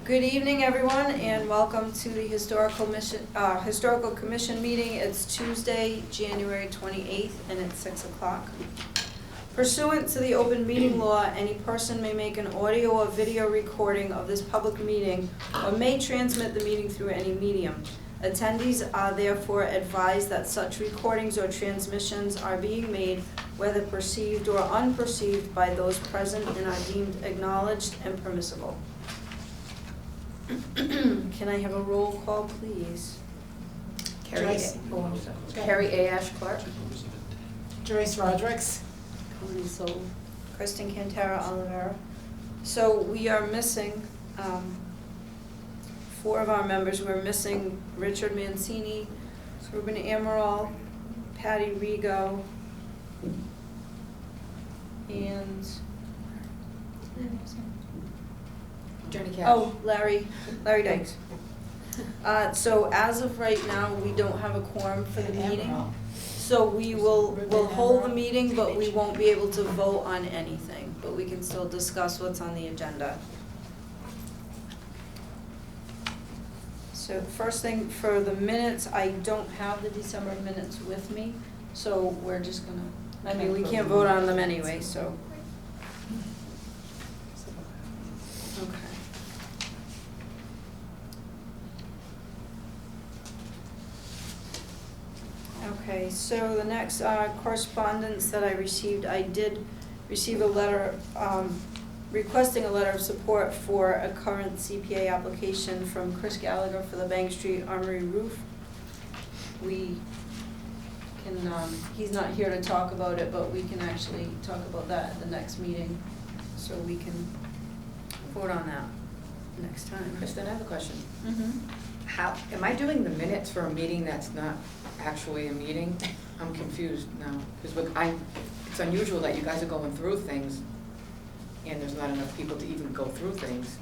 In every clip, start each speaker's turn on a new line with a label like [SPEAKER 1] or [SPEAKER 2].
[SPEAKER 1] Good evening, everyone, and welcome to the Historical Commission meeting. It's Tuesday, January 28th, and it's 6 o'clock. Pursuant to the open meeting law, any person may make an audio or video recording of this public meeting or may transmit the meeting through any medium. Attendees are therefore advised that such recordings or transmissions are being made, whether perceived or unperceived, by those present and are deemed acknowledged and permissible. Can I have a roll call, please?
[SPEAKER 2] Carrie A. Ash Clark.
[SPEAKER 3] Joyce Rodrigues.
[SPEAKER 1] Cody Soul. Kristen Cantara Oliveira. So we are missing 4 of our members. We're missing Richard Mancini, Ruben Amaral, Patty Rigo, and
[SPEAKER 2] Johnny Cash.
[SPEAKER 1] oh, Larry Dykes. So as of right now, we don't have a quorum for the meeting. So we'll hold the meeting, but we won't be able to vote on anything. But we can still discuss what's on the agenda. So first thing for the minutes, I don't have the December minutes with me. So we're just gonna, we can't vote on them anyway, so. Okay. Okay, so the next correspondence that I received, I did receive a letter requesting a letter of support for a current CPA application from Chris Gallagher for the Bank Street Armory roof. We can, he's not here to talk about it, but we can actually talk about that at the next meeting, so we can vote on that next time.
[SPEAKER 2] Kristen, I have a question.
[SPEAKER 1] Mm-hmm.
[SPEAKER 2] How, am I doing the minutes for a meeting that's not actually a meeting? I'm confused now, because it's unusual that you guys are going through things and there's not enough people to even go through things.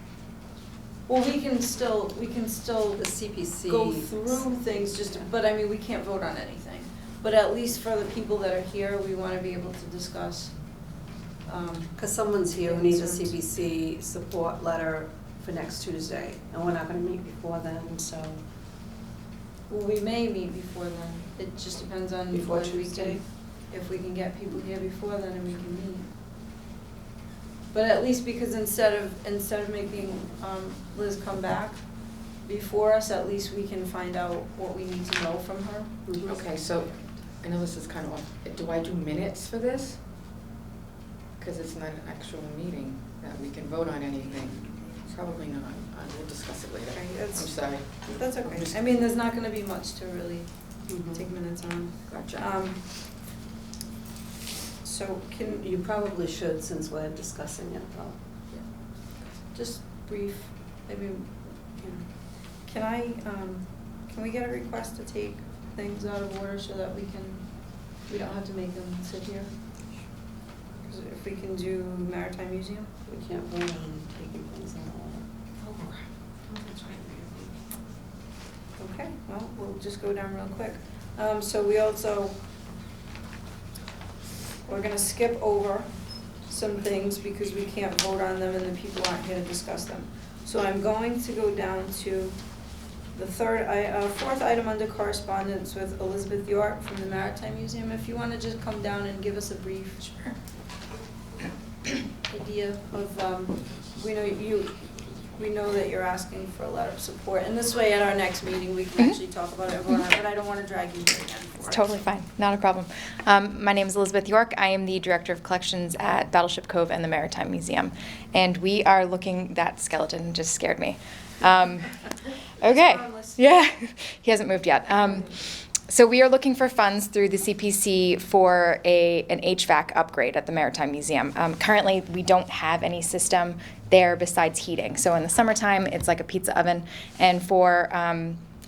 [SPEAKER 1] Well, we can still
[SPEAKER 3] The CPC.
[SPEAKER 1] go through things, but I mean, we can't vote on anything. But at least for the people that are here, we want to be able to discuss.
[SPEAKER 3] Because someone's here who needs a CPC support letter for next Tuesday, and we're not going to meet before then, so.
[SPEAKER 1] Well, we may meet before then. It just depends on
[SPEAKER 3] Before
[SPEAKER 1] when we
[SPEAKER 3] Tuesday?
[SPEAKER 1] can, if we can get people here before then and we can meet. But at least because instead of making Liz come back before us, at least we can find out what we need to know from her.
[SPEAKER 3] Mhm.
[SPEAKER 2] Okay, so I know this is kind of off. Do I do minutes for this? Because it's not an actual meeting that we can vote on anything. Probably not. We'll discuss it later.
[SPEAKER 1] Okay,
[SPEAKER 2] I'm sorry.
[SPEAKER 1] That's okay. I mean, there's not going to be much to really take minutes on.
[SPEAKER 2] Gotcha.
[SPEAKER 1] So can
[SPEAKER 3] You probably should, since we're discussing it, though.
[SPEAKER 1] just brief, maybe, can we get a request to take things out of order so that we don't have to make them sit here? 'Cause if we can do Maritime Museum?
[SPEAKER 3] We can't vote on taking things out.
[SPEAKER 1] Okay, well, we'll just go down real quick. So we're gonna skip over some things because we can't vote on them and the people aren't here to discuss them. So I'm going to go down to the fourth item under correspondence with Elizabeth York from the Maritime Museum. If you wanna just come down and give us a brief idea of, we know that you're asking for a letter of support, and this way at our next meeting, we can actually talk about it, but I don't want to drag you here again for it.
[SPEAKER 4] It's totally fine, not a problem. My name is Elizabeth York. I am the Director of Collections at Battleship Cove and the Maritime Museum. And we are looking, that skeleton just scared me. Okay, yeah, he hasn't moved yet. So we are looking for funds through the CPC for an HVAC upgrade at the Maritime Museum. Currently, we don't have any system there besides heating. So in the summertime, it's like a pizza oven. And for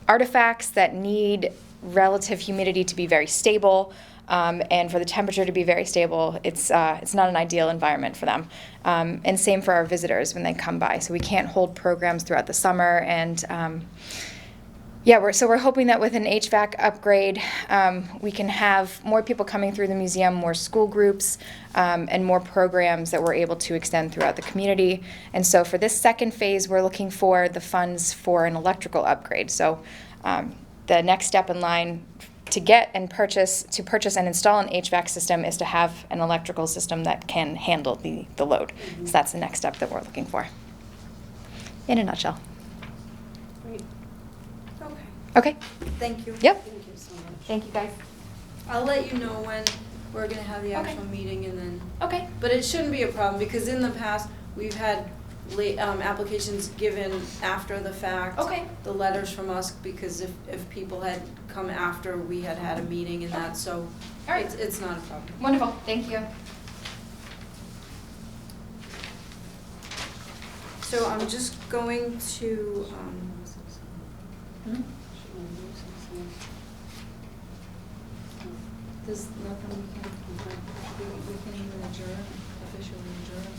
[SPEAKER 4] artifacts that need relative humidity to be very stable, and for the temperature to be very stable, it's not an ideal environment for them. And same for our visitors when they come by. So we can't hold programs throughout the summer, and Yeah, we're hoping that with an HVAC upgrade, we can have more people coming through the museum, more school groups, and more programs that we're able to extend throughout the community. And so for this second phase, we're looking for the funds for an electrical upgrade. So the next step in line to purchase and install an HVAC system is to have an electrical system that can handle the load.
[SPEAKER 3] Mm-hmm.
[SPEAKER 4] So that's the next step that we're looking for, in a nutshell.
[SPEAKER 3] Great.
[SPEAKER 1] Okay,
[SPEAKER 4] Okay.
[SPEAKER 1] thank you.
[SPEAKER 4] Yep.
[SPEAKER 3] Thank you so much.
[SPEAKER 4] Thank you, guys.
[SPEAKER 1] I'll let you know when we're gonna have the
[SPEAKER 4] Okay.
[SPEAKER 1] actual meeting and then,
[SPEAKER 4] Okay.
[SPEAKER 1] but it shouldn't be a problem because in the past, we've had applications given after the fact.
[SPEAKER 4] Okay.
[SPEAKER 1] The letters from us, because if people had come after we had had a meeting and that, so
[SPEAKER 4] All right.
[SPEAKER 1] it's not a problem.
[SPEAKER 4] Wonderful. Thank you.
[SPEAKER 1] So I'm just going to, there's nothing we can even adjourn, officially adjourn.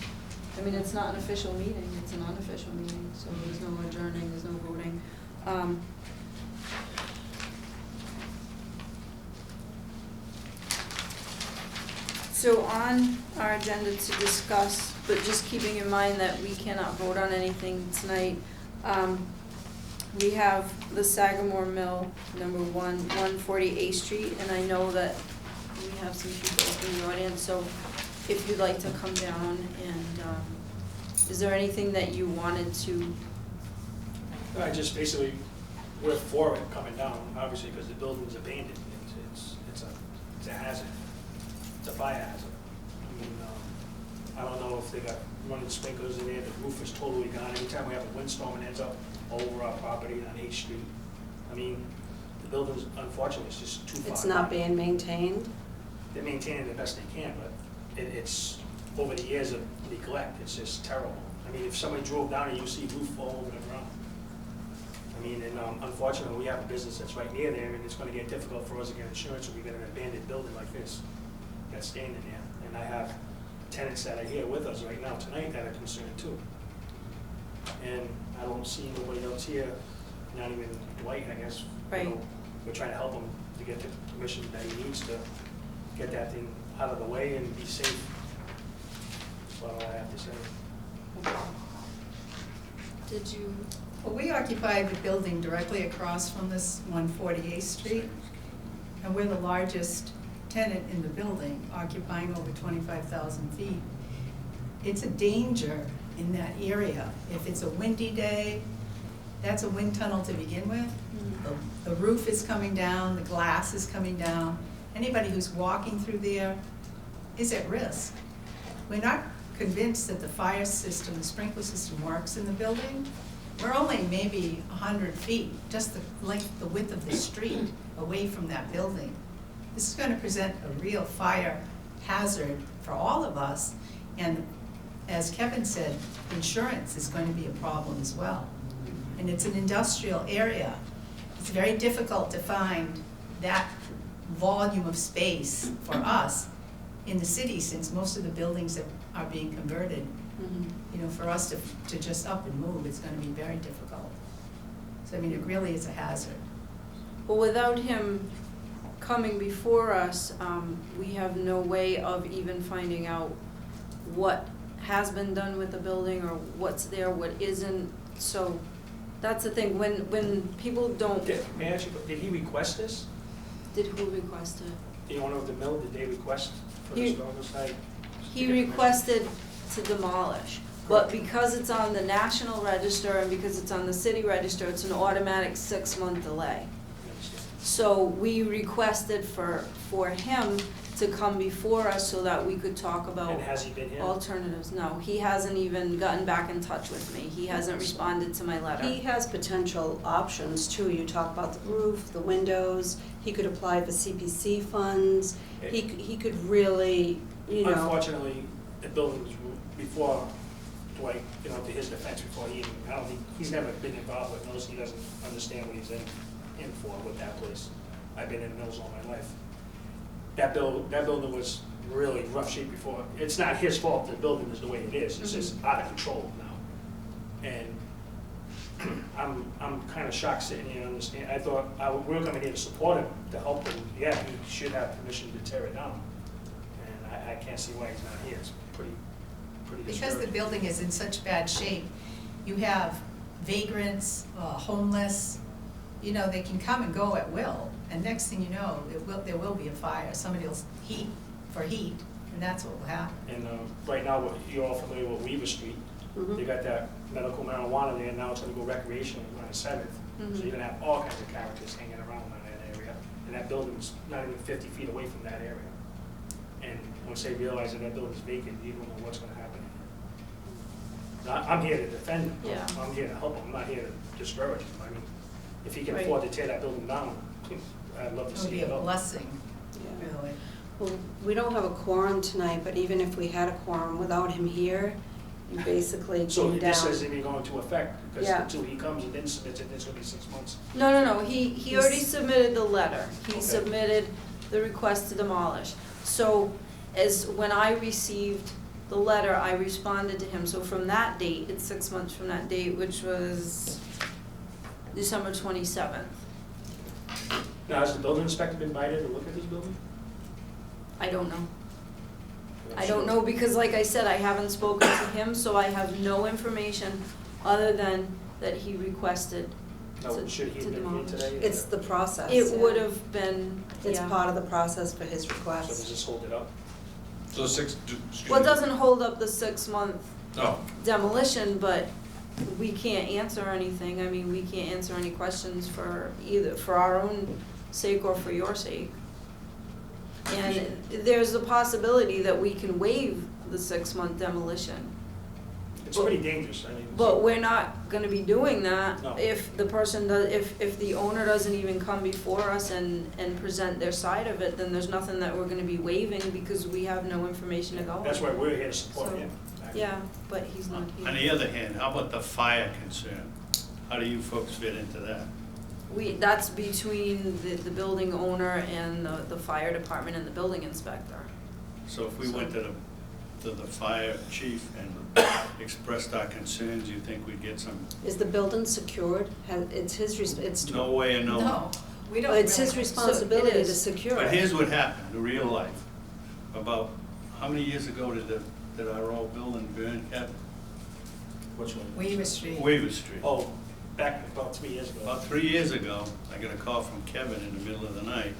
[SPEAKER 1] I mean, it's not an official meeting, it's an unofficial meeting, so there's no adjourning, there's no voting. So on our agenda to discuss, but just keeping in mind that we cannot vote on anything tonight, we have the Sagamore Mill, number 140 Street, and I know that we have some people in the audience, so if you'd like to come down and, is there anything that you wanted to?
[SPEAKER 5] I just basically, we're for it coming down, obviously, because the building's abandoned. It's a hazard. It's a fire hazard. I mean, I don't know if they got running sprinklers in there, the roof is totally gone. Anytime we have a windstorm, it ends up all over our property on 8th Street. I mean, the building's, unfortunately, it's just too far.
[SPEAKER 3] It's not being maintained?
[SPEAKER 5] They maintain it the best they can, but it's over the years of neglect, it's just terrible. I mean, if somebody drove down and you see roof fall over the ground. I mean, and unfortunately, we have a business that's right near there, and it's gonna get difficult for us to get insurance if we get an abandoned building like this that's standing there. And I have tenants that are here with us right now tonight that are concerned too. And I don't see nobody else here, not even Dwight, I guess. You
[SPEAKER 1] Right.
[SPEAKER 5] know, we're trying to help him to get the permission that he needs to get that thing out of the way and be safe. That's all I have to say.
[SPEAKER 1] Did you?
[SPEAKER 6] Well, we occupy the building directly across from this 148th Street, and we're the largest tenant in the building, occupying over 25,000 feet. It's a danger in that area. If it's a windy day, that's a wind tunnel to begin with. The roof is coming down, the glass is coming down. Anybody who's walking through there is at risk. We're not convinced that the fire system, the sprinkler system works in the building. We're only maybe 100 feet, just the length, the width of the street away from that building. This is going to present a real fire hazard for all of us. And as Kevin said, insurance is going to be a problem as well. And it's an industrial area. It's very difficult to find that volume of space for us in the city, since most of the buildings that are being converted, you know, for us to just up and move, it's going to be very difficult. So, I mean, it really is a hazard.
[SPEAKER 1] Well, without him coming before us, we have no way of even finding out what has been done with the building or what's there, what isn't. So that's the thing, when people don't.
[SPEAKER 5] May I ask you, did he request this?
[SPEAKER 1] Did who request it?
[SPEAKER 5] The owner of the mill, did they request for the historical site?
[SPEAKER 1] He requested to demolish, but because it's on the National Register and because it's on the City Register, it's an automatic 6-month delay. So we requested for him to come before us so that we could talk about
[SPEAKER 5] And has he been here?
[SPEAKER 1] alternatives. No, he hasn't even gotten back in touch with me. He hasn't responded to my letter.
[SPEAKER 3] He has potential options too. You talk about the roof, the windows, he could apply for CPC funds. He could really, you know.
[SPEAKER 5] Unfortunately, the building was before Dwight, you know, to his defense, before he even, I don't think, he's never been involved with mills, he doesn't understand what he's in for with that place. I've been in mills all my life. That building was really rough shape before. It's not his fault the building is the way it is, it's just out of control now. And I'm kind of shocked sitting here and understand. I thought we were coming here to support him, to help him. Yeah, he should have permission to tear it down. And I can't see why he's not here. It's pretty
[SPEAKER 6] Because the
[SPEAKER 5] discouraging.
[SPEAKER 6] building is in such bad shape, you have vagrants, homeless, you know, they can come and go at will. And next thing you know, there will be a fire. Somebody will heat, and that's what will happen.
[SPEAKER 5] And right now, you're all familiar with Weaver Street.
[SPEAKER 3] Mhm.
[SPEAKER 5] They got that medical marijuana there, now it's gonna go recreational on the 7th. So
[SPEAKER 3] Mhm.
[SPEAKER 5] you're gonna have all kinds of characters hanging around in that area. And that building's not even 50 feet away from that area. And once they realize that that building's vacant, you don't know what's gonna happen. Now, I'm here to defend him.
[SPEAKER 1] Yeah.
[SPEAKER 5] I'm here to help him, I'm not here to discourage him. I mean, if he can
[SPEAKER 1] Right.
[SPEAKER 5] afford to tear that building down, I'd love to
[SPEAKER 6] It would
[SPEAKER 5] see
[SPEAKER 6] be
[SPEAKER 5] it
[SPEAKER 6] a
[SPEAKER 5] go.
[SPEAKER 6] blessing,
[SPEAKER 3] Yeah.
[SPEAKER 6] really.
[SPEAKER 3] Well, we don't have a quorum tonight, but even if we had a quorum without him here, you basically
[SPEAKER 5] So
[SPEAKER 3] came
[SPEAKER 5] this
[SPEAKER 3] down.
[SPEAKER 5] isn't even going to affect, because
[SPEAKER 3] Yeah.
[SPEAKER 5] until he comes and then submits it, it's gonna be 6 months.
[SPEAKER 1] No, he already submitted the letter. He
[SPEAKER 5] Okay.
[SPEAKER 1] submitted the request to demolish. So when I received the letter, I responded to him. So from that date, it's 6 months from that date, which was December 27th.
[SPEAKER 5] Now, has the building inspector been invited to look at this building?
[SPEAKER 1] I don't know. I don't know because like I said, I haven't spoken to him, so I have no information other than that he requested
[SPEAKER 5] No,
[SPEAKER 1] to
[SPEAKER 5] should he have been here
[SPEAKER 1] demolish.
[SPEAKER 5] today?
[SPEAKER 3] It's the process.
[SPEAKER 1] It
[SPEAKER 3] yeah.
[SPEAKER 1] would have been,
[SPEAKER 3] It's
[SPEAKER 1] yeah.
[SPEAKER 3] part of the process for his
[SPEAKER 5] So does
[SPEAKER 3] request.
[SPEAKER 5] this hold it up?
[SPEAKER 7] So excuse
[SPEAKER 1] Well, it
[SPEAKER 7] me.
[SPEAKER 1] doesn't hold up the 6-month
[SPEAKER 7] No,
[SPEAKER 1] demolition, but we can't answer anything. I mean, we can't answer any questions for either, for our own sake or for your sake. And there's a possibility that we can waive the 6-month demolition.
[SPEAKER 5] It's pretty dangerous, I mean.
[SPEAKER 1] But we're not gonna be doing that
[SPEAKER 5] No.
[SPEAKER 1] if the person does, if the owner doesn't even come before us and present their side of it, then there's nothing that we're gonna be waiving because we have no information to go on.
[SPEAKER 5] That's why we're here to support
[SPEAKER 1] So,
[SPEAKER 5] him.
[SPEAKER 1] Yeah, but he's not here.
[SPEAKER 7] on the other hand, how about the fire concern? How do you folks fit into that?
[SPEAKER 1] That's between the building owner and the fire department and the building inspector.
[SPEAKER 7] So if we went to the fire chief and expressed our concerns, you think we'd get some,
[SPEAKER 3] Is the building secured? It's his, it's.
[SPEAKER 7] no way or no?
[SPEAKER 6] No, we don't
[SPEAKER 3] Well, it's his
[SPEAKER 6] really-
[SPEAKER 3] responsibility to
[SPEAKER 1] is.
[SPEAKER 3] secure it.
[SPEAKER 7] But here's what happened in real life. About, how many years ago did our old building burn, Kevin?
[SPEAKER 5] Which one?
[SPEAKER 6] Weaver Street.
[SPEAKER 7] Weaver Street.
[SPEAKER 5] Oh, back about 3 years ago.
[SPEAKER 7] About 3 years ago, I got a call from Kevin in the middle of the night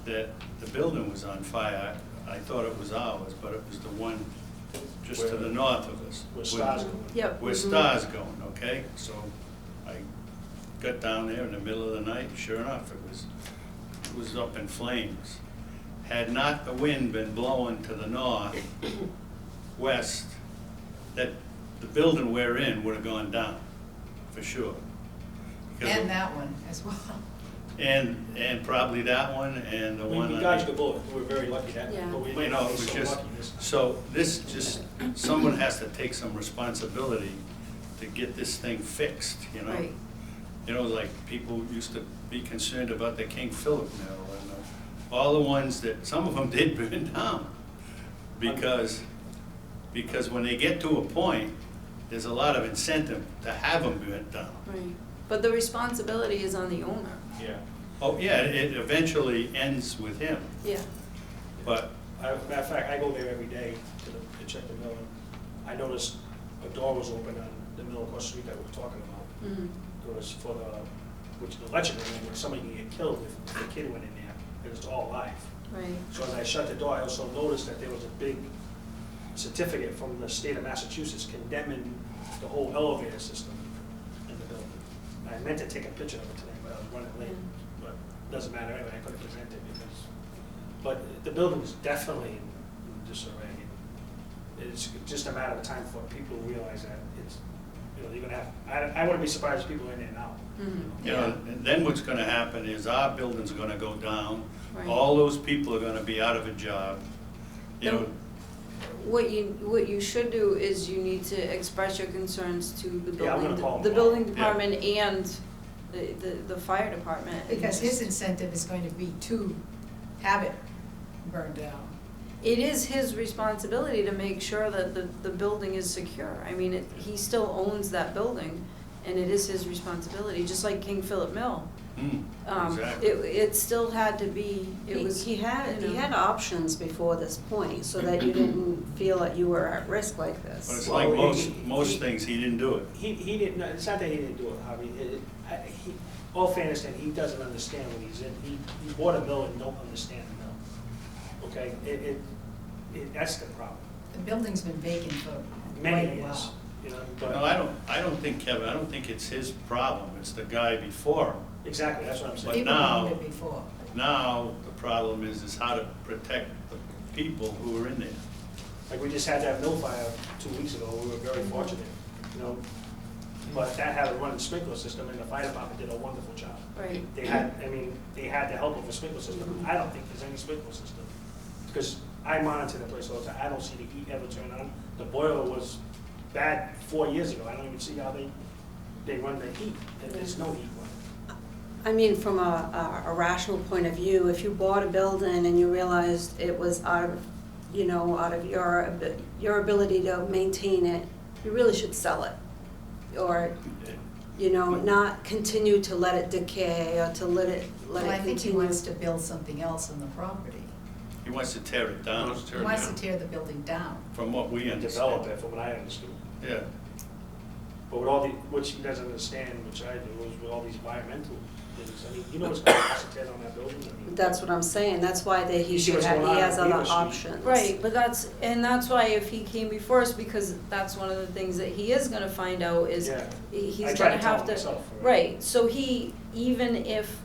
[SPEAKER 7] that the building was on fire. I thought it was ours, but it was the one just to the north of us.
[SPEAKER 5] Where stars going.
[SPEAKER 1] Yep.
[SPEAKER 7] Where Star's going, okay? So I got down there in the middle of the night, sure enough, it was up in flames. Had not the wind been blowing to the north, west, that the building we're in would have gone down, for sure. Because-
[SPEAKER 6] And that one as well.
[SPEAKER 7] And probably that one and the one.
[SPEAKER 5] We
[SPEAKER 7] on
[SPEAKER 5] dodged
[SPEAKER 7] the-
[SPEAKER 5] the bullet, we were very lucky that,
[SPEAKER 1] Yeah.
[SPEAKER 5] but we
[SPEAKER 7] You know, it was
[SPEAKER 5] so
[SPEAKER 7] just,
[SPEAKER 5] lucky this.
[SPEAKER 7] so this just, someone has to take some responsibility to get this thing fixed, you know?
[SPEAKER 1] Right.
[SPEAKER 7] You know, like people used to be concerned about the King Philip Mill and all the ones that, some of them did burn down. Because when they get to a point, there's a lot of incentive to have them burnt down.
[SPEAKER 1] Right. But the responsibility is on the owner.
[SPEAKER 5] Yeah.
[SPEAKER 7] Oh, yeah, it eventually ends with him,
[SPEAKER 1] Yeah.
[SPEAKER 7] but
[SPEAKER 5] Matter of fact, I go there every day to check the mill, and I noticed a door was open on the mill across the street that we were talking about.
[SPEAKER 1] Mhm.
[SPEAKER 5] It was for the electrical room, where somebody can get killed if a kid went in there, it was all live.
[SPEAKER 1] Right.
[SPEAKER 5] So as I shut the door, I also noticed that there was a big certificate from the state of Massachusetts condemning the whole elevator system in the building. I meant to take a picture of it today, but I was running late, but it doesn't matter anyway, I couldn't present it because, but the building is definitely in disarray. It's just a matter of time for people to realize that it's, you know, you're gonna have, I wouldn't be surprised if people are in there now.
[SPEAKER 1] Mhm.
[SPEAKER 7] you know, and then what's gonna happen is our building's gonna go down.
[SPEAKER 1] Right.
[SPEAKER 7] All those people are gonna be out of a job, you know.
[SPEAKER 1] What you should do is you need to express your concerns to the
[SPEAKER 5] Yeah, I'm gonna
[SPEAKER 1] building,
[SPEAKER 5] call
[SPEAKER 1] the
[SPEAKER 5] them
[SPEAKER 1] building
[SPEAKER 7] Yeah.
[SPEAKER 1] department and the fire department. and
[SPEAKER 6] Because his
[SPEAKER 1] just-
[SPEAKER 6] incentive is going to be to have it burned down.
[SPEAKER 1] It is his responsibility to make sure that the building is secure. I mean, he still owns that building, and it is his responsibility, just like King Philip Mill.
[SPEAKER 7] Exactly.
[SPEAKER 1] It still had to be, it was.
[SPEAKER 3] He had
[SPEAKER 1] you know.
[SPEAKER 3] options before this point, so that you didn't feel that you were at risk like
[SPEAKER 7] But
[SPEAKER 3] this.
[SPEAKER 7] it's
[SPEAKER 5] Well,
[SPEAKER 7] like
[SPEAKER 5] he-
[SPEAKER 7] most things, he didn't do it.
[SPEAKER 5] He didn't, no, it's not that he didn't do it, Harvey. All fairness, and he doesn't understand what he's in. He bought a mill and don't understand the mill. Okay, that's the problem.
[SPEAKER 6] The building's been vacant for
[SPEAKER 5] Many
[SPEAKER 6] quite a
[SPEAKER 5] years,
[SPEAKER 6] while.
[SPEAKER 5] you know, but.
[SPEAKER 7] No, I don't think, Kevin, I don't think it's his problem, it's the guy before him.
[SPEAKER 5] Exactly, that's what I'm
[SPEAKER 7] But
[SPEAKER 5] saying.
[SPEAKER 6] People
[SPEAKER 7] now-
[SPEAKER 6] owned it before.
[SPEAKER 7] Now, the problem is how to protect the people who are in there.
[SPEAKER 5] Like, we just had that mill fire 2 weeks ago, we were very fortunate, you know. But that had a running sprinkler system, and the fire department did a wonderful job.
[SPEAKER 1] Right.
[SPEAKER 5] They had the help of a sprinkler system. I don't think there's any sprinkler system. Because I monitor the place all the time, I don't see the heat ever turn on. The boiler was bad 4 years ago, I don't even see how they run the heat, there's no heat running.
[SPEAKER 3] I mean, from a rational point of view, if you bought a building and you realized it was out of your ability to maintain it, you really should sell it. Or, not continue to let it decay or to let it
[SPEAKER 6] Well, I think he
[SPEAKER 3] continue.
[SPEAKER 6] wants to build something else on the property.
[SPEAKER 7] He wants to tear it down,
[SPEAKER 6] He wants to tear the building down.
[SPEAKER 7] from what we
[SPEAKER 5] And develop
[SPEAKER 7] understand.
[SPEAKER 5] it, from what I understood.
[SPEAKER 7] Yeah,
[SPEAKER 5] But with all which he doesn't understand, which I do, is with all these environmental things. I mean, you know what's going to cost to tear down that building? I mean,
[SPEAKER 3] That's what I'm saying, that's why he
[SPEAKER 5] You see what's going on
[SPEAKER 3] has
[SPEAKER 5] on
[SPEAKER 3] other
[SPEAKER 5] Weaver Street.
[SPEAKER 3] options.
[SPEAKER 1] Right, but that's why if he came before us, because that's one of the things that he is gonna find out is
[SPEAKER 5] Yeah.
[SPEAKER 1] he's
[SPEAKER 5] I try
[SPEAKER 1] gonna
[SPEAKER 5] to tell
[SPEAKER 1] have
[SPEAKER 5] him
[SPEAKER 1] to.
[SPEAKER 5] myself,
[SPEAKER 1] Right, so even if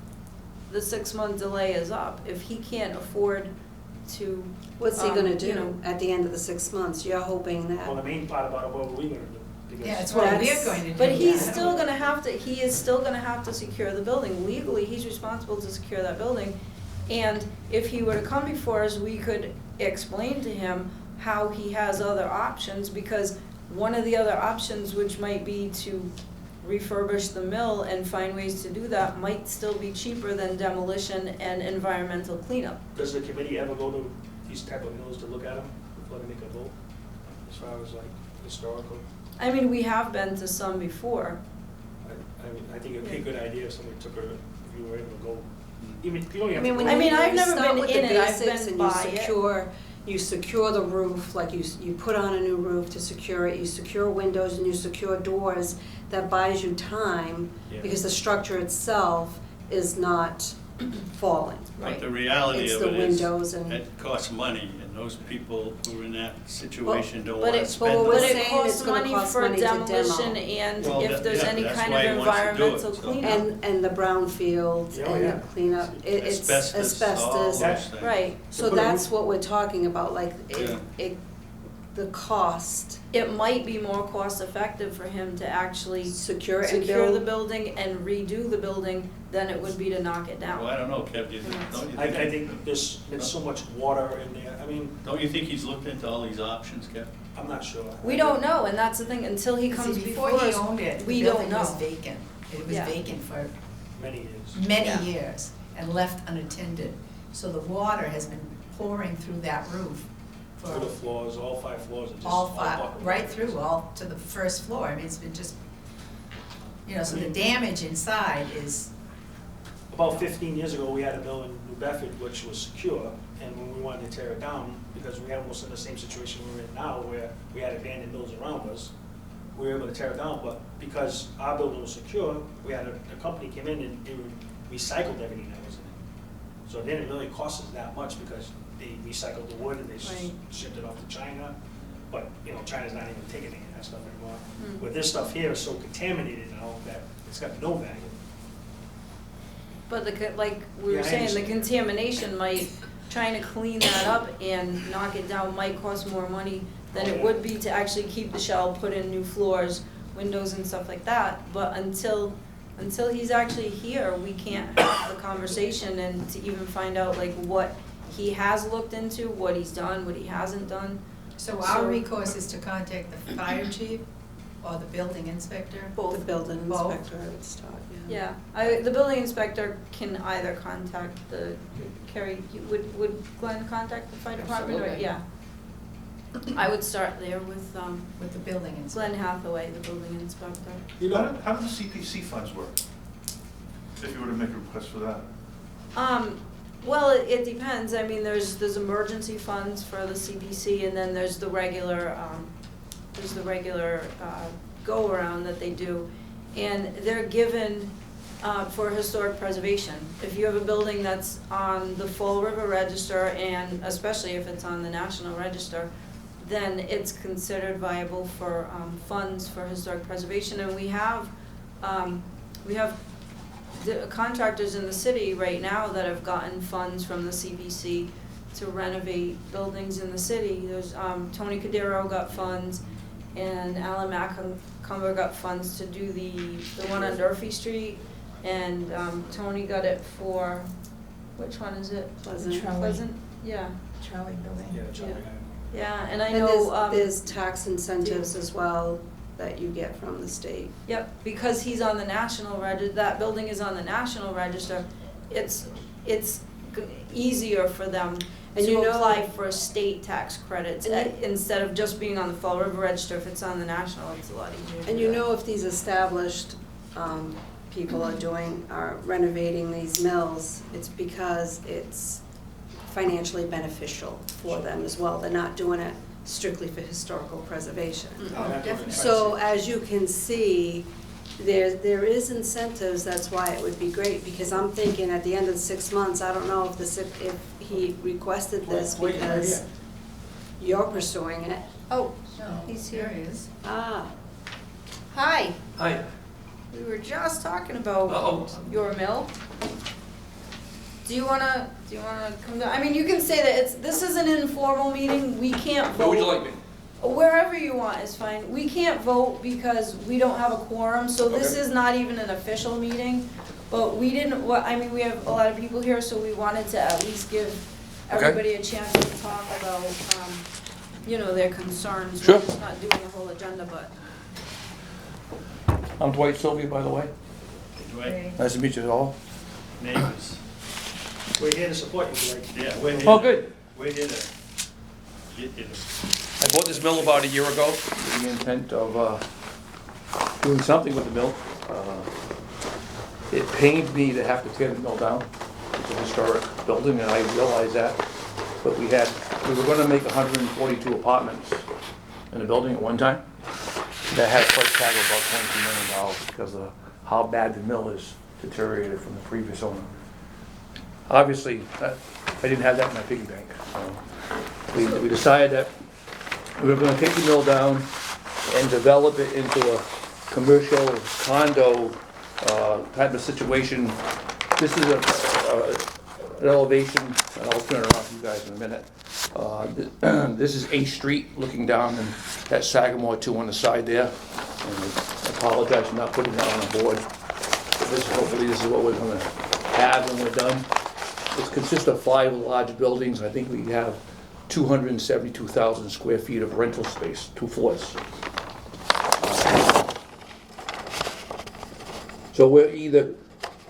[SPEAKER 1] the 6-month delay is up, if he can't afford to.
[SPEAKER 3] What's he gonna
[SPEAKER 1] you know,
[SPEAKER 3] do at the end of the 6 months? You're hoping that.
[SPEAKER 5] Well, the main part about it, what were we gonna do? Because-
[SPEAKER 6] Yeah, it's what we're
[SPEAKER 3] That's-
[SPEAKER 6] going to do.
[SPEAKER 1] But he's
[SPEAKER 6] now.
[SPEAKER 1] still gonna have to, he is still gonna have to secure the building. Legally, he's responsible to secure that building. And if he were to come before us, we could explain to him how he has other options, because one of the other options, which might be to refurbish the mill and find ways to do that, might still be cheaper than demolition and environmental cleanup.
[SPEAKER 5] Does the committee ever go to these type of mills to look at them before they make a vote? As far as like historical?
[SPEAKER 1] I mean, we have been to some before.
[SPEAKER 5] I think it'd be a good idea if somebody took if you were able to go, even, you don't
[SPEAKER 3] I
[SPEAKER 5] even
[SPEAKER 3] mean,
[SPEAKER 5] have to
[SPEAKER 3] when
[SPEAKER 5] go.
[SPEAKER 1] I mean,
[SPEAKER 3] you
[SPEAKER 1] I've never
[SPEAKER 3] start
[SPEAKER 1] been
[SPEAKER 3] with the
[SPEAKER 1] in it, I've
[SPEAKER 3] basics
[SPEAKER 1] been
[SPEAKER 3] and
[SPEAKER 1] by it.
[SPEAKER 3] you secure the roof, like you put on a new roof to secure it, you secure windows and you secure doors, that buys you time,
[SPEAKER 5] Yeah.
[SPEAKER 3] because the structure itself is not falling.
[SPEAKER 7] but the reality
[SPEAKER 3] It's
[SPEAKER 7] of
[SPEAKER 3] the
[SPEAKER 7] it is,
[SPEAKER 3] windows and-
[SPEAKER 7] it costs money, and those people who are in that situation don't
[SPEAKER 1] But
[SPEAKER 7] wanna
[SPEAKER 1] it,
[SPEAKER 7] spend
[SPEAKER 3] we're
[SPEAKER 1] but
[SPEAKER 7] it.
[SPEAKER 1] it
[SPEAKER 3] saying
[SPEAKER 1] costs
[SPEAKER 3] it's gonna
[SPEAKER 1] money
[SPEAKER 3] cost
[SPEAKER 1] for
[SPEAKER 3] money to demo.
[SPEAKER 1] demolition and
[SPEAKER 7] Well,
[SPEAKER 1] if there's
[SPEAKER 7] yeah,
[SPEAKER 1] any
[SPEAKER 7] that's
[SPEAKER 1] kind
[SPEAKER 7] why
[SPEAKER 1] of
[SPEAKER 7] he wants to do it,
[SPEAKER 1] environmental
[SPEAKER 7] so.
[SPEAKER 1] cleanup.
[SPEAKER 3] And the brownfields
[SPEAKER 5] Oh,
[SPEAKER 3] and
[SPEAKER 5] yeah.
[SPEAKER 3] the cleanup, it's
[SPEAKER 7] Asbestos, all
[SPEAKER 3] asbestos.
[SPEAKER 7] those things.
[SPEAKER 1] Right,
[SPEAKER 3] So
[SPEAKER 5] put a
[SPEAKER 3] that's
[SPEAKER 5] roof-
[SPEAKER 3] what we're talking about, like,
[SPEAKER 7] Yeah.
[SPEAKER 3] the cost,
[SPEAKER 1] it might be more cost effective for him to actually
[SPEAKER 3] secure and
[SPEAKER 1] secure the
[SPEAKER 3] build.
[SPEAKER 1] building and redo the building than it would be to knock it
[SPEAKER 7] Well,
[SPEAKER 1] down.
[SPEAKER 7] I don't know, Kev, do you think, don't you
[SPEAKER 5] I
[SPEAKER 7] think?
[SPEAKER 5] think there's been so much water in there, I mean,
[SPEAKER 7] Don't you think he's looked into all these options, Kev?
[SPEAKER 5] I'm not sure.
[SPEAKER 1] We don't know, and that's the thing, until he comes
[SPEAKER 6] See,
[SPEAKER 1] before
[SPEAKER 6] before he
[SPEAKER 1] us,
[SPEAKER 6] owned it, the
[SPEAKER 1] we don't
[SPEAKER 6] building was
[SPEAKER 1] know.
[SPEAKER 6] vacant. It was
[SPEAKER 1] Yeah.
[SPEAKER 6] vacant for
[SPEAKER 5] Many years.
[SPEAKER 6] many
[SPEAKER 1] Yeah.
[SPEAKER 6] years and left unattended. So the water has been pouring through that roof
[SPEAKER 5] Through the
[SPEAKER 6] for
[SPEAKER 5] floors, all 5 floors are just.
[SPEAKER 6] all five,
[SPEAKER 5] buckled.
[SPEAKER 6] right through, all to the first floor. I mean, it's been just, so the damage inside is,
[SPEAKER 5] About 15 years ago, we had a mill in New Bedford which was secure, and when we wanted to tear it down, because we had almost in the same situation we're in now, where we had abandoned mills around us, we were able to tear it down, but because our building was secure, we had a company came in and they recycled everything that was in it. So it didn't really cost us that much because they recycled the wood and they
[SPEAKER 1] Right.
[SPEAKER 5] shipped it off to China, but, China's not even taking any of that stuff anymore.
[SPEAKER 1] Mm.
[SPEAKER 5] But this stuff here is so contaminated now that it's got no value.
[SPEAKER 1] But like we
[SPEAKER 5] Yeah,
[SPEAKER 1] were
[SPEAKER 5] I
[SPEAKER 1] saying, the
[SPEAKER 5] understand.
[SPEAKER 1] contamination might, trying to clean that up and knock it down might cost more money than it would be to actually keep the shell, put in new floors, windows and stuff like that. But until he's actually here, we can't have the conversation and to even find out like what he has looked into, what he's done, what he hasn't done.
[SPEAKER 6] so our
[SPEAKER 1] So-
[SPEAKER 6] recourse is to contact the fire chief or the building inspector.
[SPEAKER 3] The building
[SPEAKER 6] Both.
[SPEAKER 3] inspector would start, yeah.
[SPEAKER 1] Yeah, the building inspector can either contact would Glenn contact the fire department or,
[SPEAKER 2] Absolutely.
[SPEAKER 1] yeah. I would start there with
[SPEAKER 6] With the building inspector.
[SPEAKER 1] Glenn Hathaway, the building inspector.
[SPEAKER 8] How do the CPC funds work? If you were to make a request for that?
[SPEAKER 1] Well, it depends. I mean, there's emergency funds for the CPC, and then there's the regular go-around that they do. And they're given for historic preservation. If you have a building that's on the Fall River Register, and especially if it's on the National Register, then it's considered viable for funds for historic preservation. And we have the contractors in the city right now that have gotten funds from the CPC to renovate buildings in the city. There's Tony Cordero got funds, and Alan Macomber got funds to do the one on Durfee Street, and Tony got it for, which one is it?
[SPEAKER 3] Pleasant.
[SPEAKER 1] Pleasant, yeah.
[SPEAKER 6] Trolley building.
[SPEAKER 5] Yeah, Charlie.
[SPEAKER 1] Yeah, and I
[SPEAKER 3] And
[SPEAKER 1] know.
[SPEAKER 3] there's tax incentives as well that you get from the state.
[SPEAKER 1] Yep, because he's on the National Register, that building is on the National Register, it's easier for them
[SPEAKER 3] And
[SPEAKER 1] to
[SPEAKER 3] you know-
[SPEAKER 1] apply for state tax credits
[SPEAKER 3] And you-
[SPEAKER 1] instead of just being on the Fall River Register. If it's on the National, it's a lot easier. to
[SPEAKER 3] And
[SPEAKER 1] do
[SPEAKER 3] you
[SPEAKER 1] that.
[SPEAKER 3] know, if these established people are renovating these mills, it's because it's financially beneficial for them as well. They're not doing it strictly for historical preservation.
[SPEAKER 6] Oh, definitely.
[SPEAKER 3] So as you can see, there is incentives, that's why it would be great, because I'm thinking at the end of the 6 months, I don't know if he requested this
[SPEAKER 5] Wait,
[SPEAKER 3] because
[SPEAKER 5] right
[SPEAKER 3] you're pursuing it.
[SPEAKER 1] Oh,
[SPEAKER 6] No,
[SPEAKER 1] He's
[SPEAKER 6] there
[SPEAKER 1] here.
[SPEAKER 6] he is.
[SPEAKER 3] Ah,
[SPEAKER 1] hi,
[SPEAKER 5] Hi.
[SPEAKER 1] we were just talking about
[SPEAKER 5] Uh-oh.
[SPEAKER 1] your mill. Do you wanna come down? I mean, you can say that this is an informal meeting, we can't vote.
[SPEAKER 5] Where would you like me?
[SPEAKER 1] Wherever you want is fine. We can't vote because we don't have a quorum, so this
[SPEAKER 5] Okay.
[SPEAKER 1] is not even an official meeting. But we didn't, I mean, we have a lot of people here, so we wanted to at least give
[SPEAKER 5] Okay.
[SPEAKER 1] everybody a chance to talk about, their concerns.
[SPEAKER 9] Sure.
[SPEAKER 1] We're just not doing a whole agenda, but.
[SPEAKER 9] I'm Dwight Sylvia, by the way.
[SPEAKER 7] Dwight,
[SPEAKER 9] Nice to meet you all.
[SPEAKER 7] neighbors.
[SPEAKER 5] We're here to support you, Blake.
[SPEAKER 7] Yeah, we're here.
[SPEAKER 9] Oh, good.
[SPEAKER 7] We're here to get you to.
[SPEAKER 9] I bought this mill about a year ago with the intent of doing something with the mill. It pained me to have to tear the mill down. It's a historic building, and I realized that. But we were gonna make 142 apartments in the building at one time. That had a price tag of about $22 million because of how bad the mill is deteriorated from the previous owner. Obviously, I didn't have that in my piggy bank. So we decided that we were gonna take the mill down and develop it into a commercial condo type of situation. This is an elevation, and I'll turn it around for you guys in a minute. This is 8th Street looking down, and that's Sagamore 2 on the side there. And I apologize for not putting that on the board. But hopefully this is what we're gonna have when we're done. It consists of 5 large buildings. I think we have 272,000 square feet of rental space, 2 floors. So we're either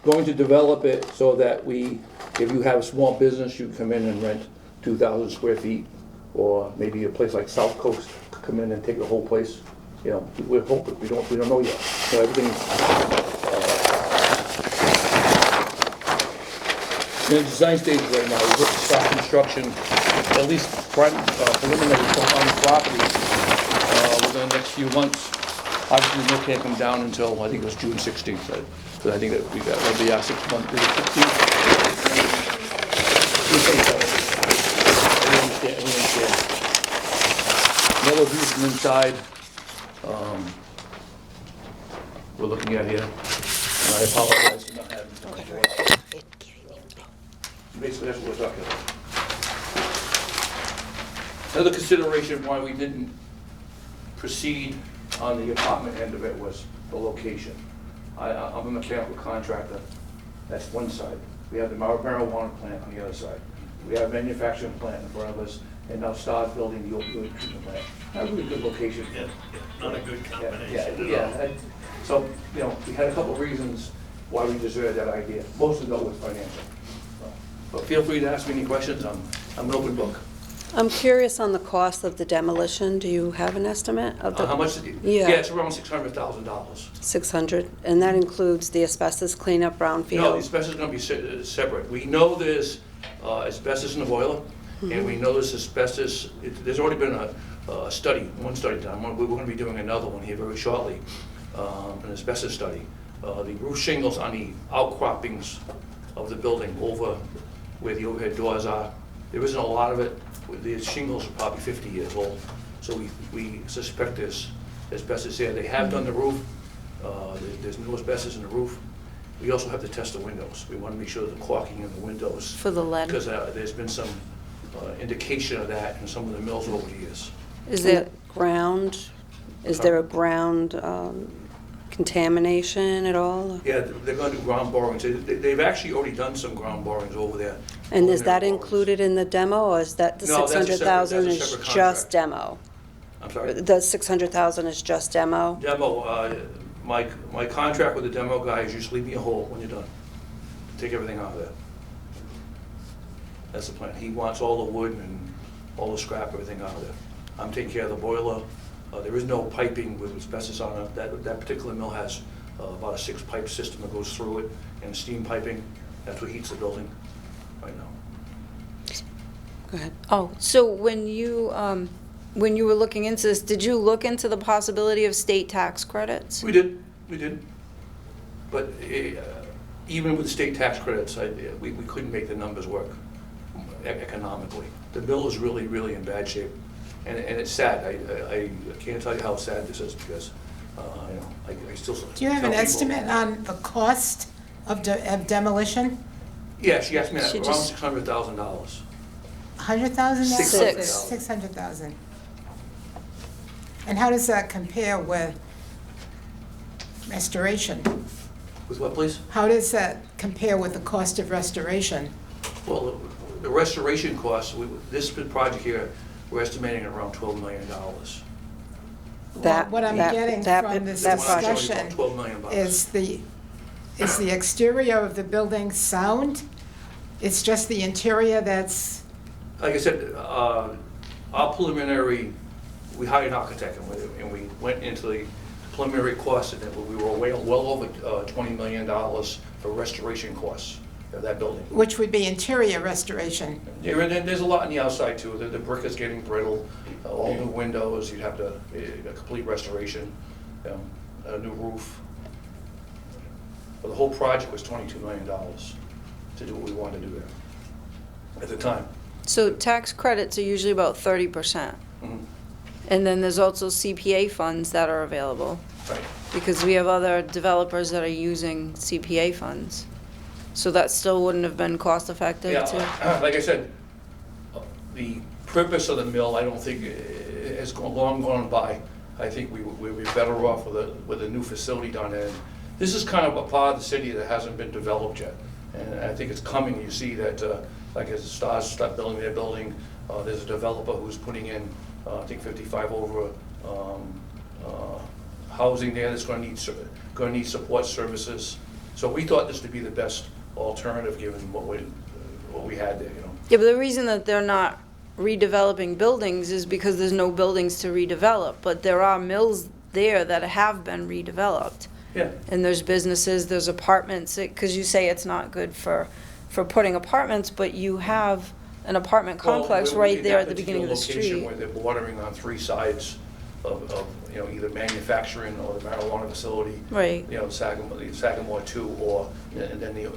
[SPEAKER 9] going to develop it so that if you have a small business, you can come in and rent 2,000 square feet, or maybe a place like South Coast could come in and take the whole place. We're hoping, we don't know yet. So everything's in the design stage right now. We're going to start construction, at least preliminary on the property within the next few months. Obviously, the mill can't come down until, I think it was June 16th. So I think that we got, that'll be our 6 months, is it 16th? Another view from inside, we're looking at here, and I apologize for not having so much voice. Basically, that's what we're talking about. Another consideration why we didn't proceed on the apartment end of it was the location. I'm a mechanical contractor, that's one side. We have the marijuana plant on the other side. We have a manufacturing plant in front of us, and now start building the opioid treatment plant. Not a really good location.
[SPEAKER 7] Yeah, not a good combination
[SPEAKER 9] Yeah,
[SPEAKER 7] at all.
[SPEAKER 9] yeah. So, we had a couple of reasons why we deserted that idea. Most of it was financial. But feel free to ask me any questions, I'm an open book.
[SPEAKER 3] I'm curious on the cost of the demolition. Do you have an estimate of the?
[SPEAKER 9] How much?
[SPEAKER 3] Yeah.
[SPEAKER 9] Yeah, it's around $600,000.
[SPEAKER 3] 600, and that includes the asbestos cleanup, brownfield?
[SPEAKER 9] No, the asbestos is gonna be separate. We know there's asbestos in the boiler, and we know there's asbestos, there's already been a study, one study done. We're gonna be doing another one here very shortly, an asbestos study. The roof shingles on the outcroppings of the building over where the overhead doors are, there isn't a lot of it. The shingles are probably 50 years old, so we suspect there's asbestos there. They have done the roof. There's no asbestos in the roof. We also have to test the windows. We want to make sure the caulking in the windows.
[SPEAKER 1] For the lead.
[SPEAKER 9] Because there's been some indication of that in some of the mills over the years.
[SPEAKER 3] Is there ground, is there a ground contamination at all?
[SPEAKER 9] Yeah, they're going to do ground borings. They've actually already done some ground borings over there.
[SPEAKER 3] And is that
[SPEAKER 9] Borings.
[SPEAKER 3] included in the demo, or is that the
[SPEAKER 9] No, that's a separate-
[SPEAKER 3] 600,000
[SPEAKER 9] that's a
[SPEAKER 3] is
[SPEAKER 9] separate
[SPEAKER 3] just
[SPEAKER 9] contract.
[SPEAKER 3] demo?
[SPEAKER 9] I'm sorry?
[SPEAKER 3] The 600,000 is just demo?
[SPEAKER 9] Demo, my contract with the demo guy is just leave me a hole when you're done. Take everything out of there. That's the plan. He wants all the wood and all the scrap, everything out of there. I'm taking care of the boiler. There is no piping with asbestos on it. That particular mill has about a 6-pipe system that goes through it, and steam piping. That's what heats the building right now.
[SPEAKER 3] Go ahead.
[SPEAKER 1] Oh, so when you were looking into this, did you look into the possibility of state tax credits?
[SPEAKER 9] We did. But even with state tax credits, we couldn't make the numbers work economically. The mill is really, really in bad shape. And it's sad. I can't tell you how sad this is because, I still.
[SPEAKER 10] Do you have
[SPEAKER 9] tell
[SPEAKER 10] an
[SPEAKER 9] people-
[SPEAKER 10] estimate on the cost of demolition?
[SPEAKER 9] Yeah, she asked me that,
[SPEAKER 1] She
[SPEAKER 9] around
[SPEAKER 1] just-
[SPEAKER 10] $100,000?
[SPEAKER 9] $600,000.
[SPEAKER 1] 600,000.
[SPEAKER 10] 600,000. And how does that compare with restoration?
[SPEAKER 9] With what, please?
[SPEAKER 10] How does that compare with the cost of restoration?
[SPEAKER 9] Well, the restoration costs, this project here, we're estimating at around $12 million.
[SPEAKER 3] That-
[SPEAKER 10] What I'm
[SPEAKER 3] that-
[SPEAKER 10] getting
[SPEAKER 3] that-
[SPEAKER 10] from this
[SPEAKER 3] that
[SPEAKER 9] project-
[SPEAKER 10] discussion
[SPEAKER 9] $12 million.
[SPEAKER 10] is the exterior of the building sound? It's just the interior that's,
[SPEAKER 9] Like I said, our preliminary, we hired an architect and we went into the preliminary costs, and we were well over $20 million for restoration costs of that building.
[SPEAKER 10] which would be interior restoration.
[SPEAKER 9] Yeah, and then there's a lot on the outside too. The brick is getting brittle, all new windows, you'd have to, a complete restoration, a new roof. But the whole project was $22 million to do what we wanted to do there at the time.
[SPEAKER 1] So tax credits are usually about 30%.
[SPEAKER 9] Mhm.
[SPEAKER 1] And then there's also CPA funds that are available,
[SPEAKER 9] Right.
[SPEAKER 1] because we have other developers that are using CPA funds. So that still wouldn't have been cost effective too?
[SPEAKER 9] Yeah, like I said, the purpose of the mill, I don't think has long gone by. I think we'd be better off with a new facility down there. This is kind of a part of the city that hasn't been developed yet. And I think it's coming. You see that, like as the Stars start building their building, there's a developer who's putting in, I think 55 over housing there that's going to need support services. So we thought this would be the best alternative given what we had there,
[SPEAKER 1] Yeah, but the reason that they're not redeveloping buildings is because there's no buildings to redevelop, but there are mills there that have been redeveloped.
[SPEAKER 9] Yeah.
[SPEAKER 1] And there's businesses, there's apartments, because you say it's not good for putting apartments, but you have an apartment complex
[SPEAKER 9] Well,
[SPEAKER 1] right
[SPEAKER 9] in
[SPEAKER 1] there
[SPEAKER 9] that
[SPEAKER 1] at the beginning of the
[SPEAKER 9] particular location
[SPEAKER 1] street.
[SPEAKER 9] where they're bordering on 3 sides of either manufacturing or the marijuana facility.
[SPEAKER 1] Right.
[SPEAKER 9] Sagamore 2, or, and then the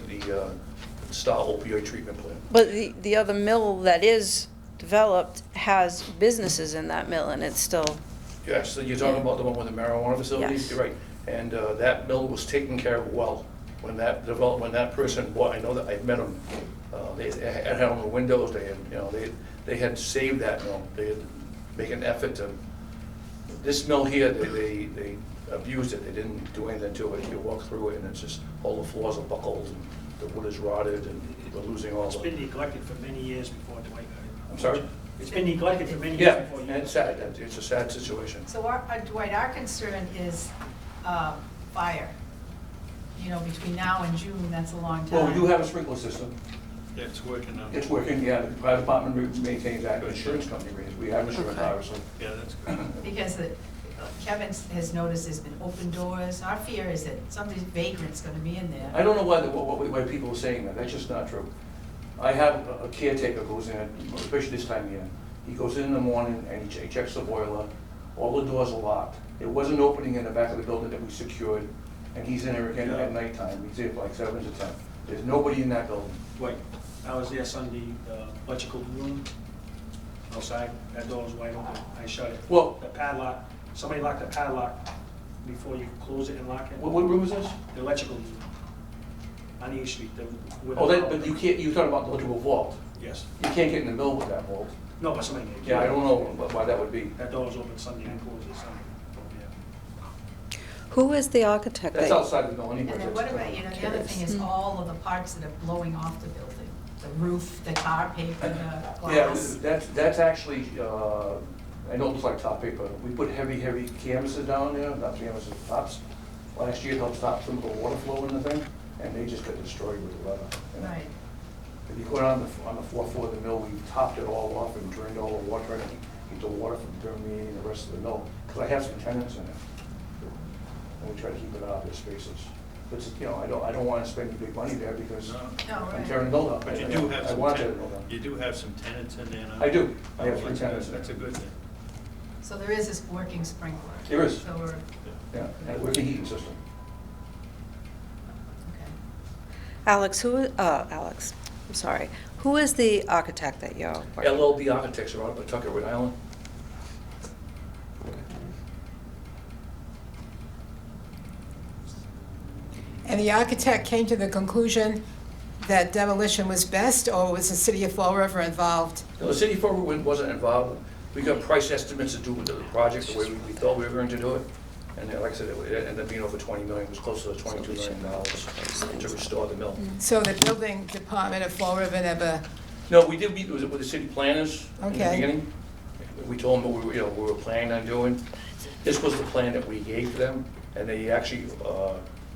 [SPEAKER 9] Star opioid treatment plant.
[SPEAKER 1] But the other mill that is developed has businesses in that mill, and it's still,
[SPEAKER 9] Yes, so you're talking about the one with the marijuana facilities?
[SPEAKER 1] Yes.
[SPEAKER 9] You're right. And that mill was taken care of well. When that person bought, I know that, I met them, they had on the windows, they had saved that mill. They had make an effort to, this mill here, they abused it. They didn't do anything to it. You walk through it and it's just, all the floors are buckled and the wood is rotted and we're losing all
[SPEAKER 5] It's
[SPEAKER 9] the.
[SPEAKER 5] been neglected for many years before Dwight got it.
[SPEAKER 9] I'm sorry?
[SPEAKER 5] It's been neglected for many years
[SPEAKER 9] Yeah,
[SPEAKER 5] before you.
[SPEAKER 9] and it's sad. It's a sad situation.
[SPEAKER 6] So Dwight, our concern is fire. Between now and June, that's a long time.
[SPEAKER 9] Well, we do have a sprinkler system.
[SPEAKER 7] It's working now.
[SPEAKER 9] It's working, yeah, the fire department maintains that, the insurance company, we have insurance,
[SPEAKER 3] Okay.
[SPEAKER 9] obviously.
[SPEAKER 7] Yeah, that's good.
[SPEAKER 6] Because Kevin has noticed there's been open doors. Our fear is that somebody's vagrant's gonna be in there.
[SPEAKER 9] I don't know why people are saying that, that's just not true. I have a caretaker goes in, especially this time of year, he goes in the morning and he checks the boiler, all the doors are locked. There was an opening in the back of the building that we secured, and he's in there again at nighttime, he's there from like 7 to 10. There's nobody in that building.
[SPEAKER 5] Wait, I was there Sunday, electrical room, outside, that door was wide open, I shut it.
[SPEAKER 9] Well,
[SPEAKER 5] The padlock, somebody locked the padlock before you close it and lock it.
[SPEAKER 9] what room is this?
[SPEAKER 5] The electrical room, on East Street.
[SPEAKER 9] But you can't, you're talking about the electrical vault.
[SPEAKER 5] Yes,
[SPEAKER 9] You can't get in the middle with that vault.
[SPEAKER 5] no, but somebody.
[SPEAKER 9] Yeah, I don't know why that would be.
[SPEAKER 5] That door was open Sunday, I closed it Sunday.
[SPEAKER 3] Who is the architect?
[SPEAKER 9] That's
[SPEAKER 3] that-
[SPEAKER 9] outside the building.
[SPEAKER 6] And then what about, the other thing is all of the parts that are blowing off the building, the roof, the tar paper, the
[SPEAKER 9] Yeah,
[SPEAKER 6] glass.
[SPEAKER 9] that's actually, I know it looks like top paper. We put heavy canvases down there, not canvases, tops. Last year, it helped stop some of the water flow in the thing, and they just got destroyed with the weather. you know.
[SPEAKER 6] Right.
[SPEAKER 9] If you go down on the fourth floor of the mill, we topped it all off and drained all the water and keep the water from permeating the rest of the mill. Because I have some tenants in it. And we try to keep it out of their spaces. But, I don't want to spend any big money there because
[SPEAKER 7] No.
[SPEAKER 6] No,
[SPEAKER 9] I'm
[SPEAKER 6] right.
[SPEAKER 9] tearing the mill up.
[SPEAKER 7] But you do have
[SPEAKER 9] I
[SPEAKER 7] some,
[SPEAKER 9] want to tear the mill down.
[SPEAKER 7] you do have some tenants in there now?
[SPEAKER 9] I do. I have
[SPEAKER 7] Oh,
[SPEAKER 9] 3
[SPEAKER 7] that's
[SPEAKER 9] tenants
[SPEAKER 7] good.
[SPEAKER 9] in
[SPEAKER 7] That's a
[SPEAKER 9] there.
[SPEAKER 7] good thing.
[SPEAKER 6] So there is this working sprinkler.
[SPEAKER 9] There is.
[SPEAKER 6] So we're,
[SPEAKER 9] Yeah, and with the heating system.
[SPEAKER 6] okay.
[SPEAKER 3] Alex, I'm sorry. Who is the architect that you're working with?
[SPEAKER 9] LLB Architects are out of Pawtucket, Rhode Island.
[SPEAKER 10] And the architect came to the conclusion that demolition was best, or was the city of Fall River involved?
[SPEAKER 9] No, the city of Fall River wasn't involved. We got price estimates to do with the project the way we thought we were going to do it. And like I said, it ended up being over 20 million, it was close to $22 million to restore the mill.
[SPEAKER 10] So the building department of Fall River never,
[SPEAKER 9] No, we did meet with the city planners in the
[SPEAKER 10] Okay.
[SPEAKER 9] beginning. We told them what we were planning on doing. This was the plan that we gave to them, and they actually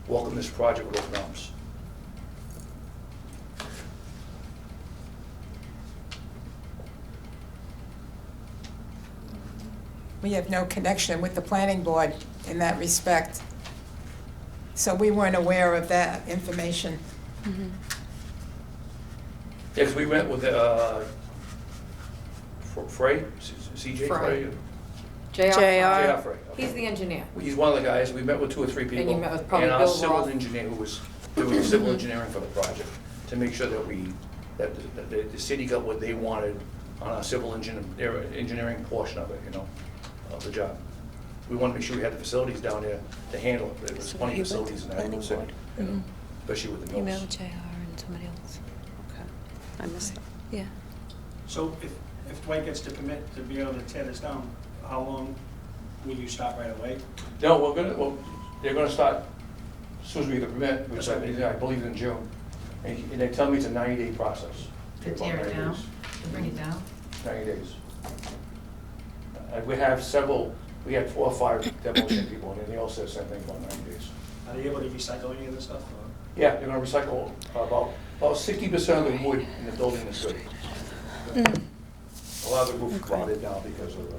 [SPEAKER 9] welcomed this project with open arms.
[SPEAKER 10] we have no connection with the planning board in that respect. So we weren't aware of that information.
[SPEAKER 9] Yeah, because we went with Frey, CJ Frey.
[SPEAKER 2] JR.
[SPEAKER 9] JR Frey. okay.
[SPEAKER 2] He's the engineer.
[SPEAKER 9] He's one of the guys, we met with 2 or 3 people.
[SPEAKER 2] you met with probably
[SPEAKER 9] And our
[SPEAKER 2] Bill
[SPEAKER 9] civil
[SPEAKER 2] Roth.
[SPEAKER 9] engineer who was doing civil engineering for the project, to make sure that the city got what they wanted on our civil engineering portion of it, of the job. We wanted to make sure we had the facilities down there to handle it. There was
[SPEAKER 3] So
[SPEAKER 9] plenty
[SPEAKER 3] he
[SPEAKER 9] of
[SPEAKER 3] went to
[SPEAKER 9] facilities in
[SPEAKER 3] the
[SPEAKER 9] that
[SPEAKER 3] planning
[SPEAKER 9] city,
[SPEAKER 3] board.
[SPEAKER 9] especially with the
[SPEAKER 3] You met
[SPEAKER 9] mills.
[SPEAKER 3] with JR and somebody else? Okay. I missed that. Yeah.
[SPEAKER 5] So if Dwight gets the permit to be able to tear this down, how long will you stop right away?
[SPEAKER 9] No, they're gonna start as soon as we get the permit, which I believe in June. And they tell me it's a 90-day process.
[SPEAKER 6] To
[SPEAKER 9] About
[SPEAKER 6] tear it
[SPEAKER 9] 90
[SPEAKER 6] down,
[SPEAKER 9] days.
[SPEAKER 6] to bring it down?
[SPEAKER 9] 90 days. We had 4 or 5 demolition people, and they all said the same thing about 90 days.
[SPEAKER 5] Are they able to recycle any of this stuff? Or?
[SPEAKER 9] Yeah, they're gonna recycle about 60% of the wood in the building is good. A lot of the roof rotted now because of the,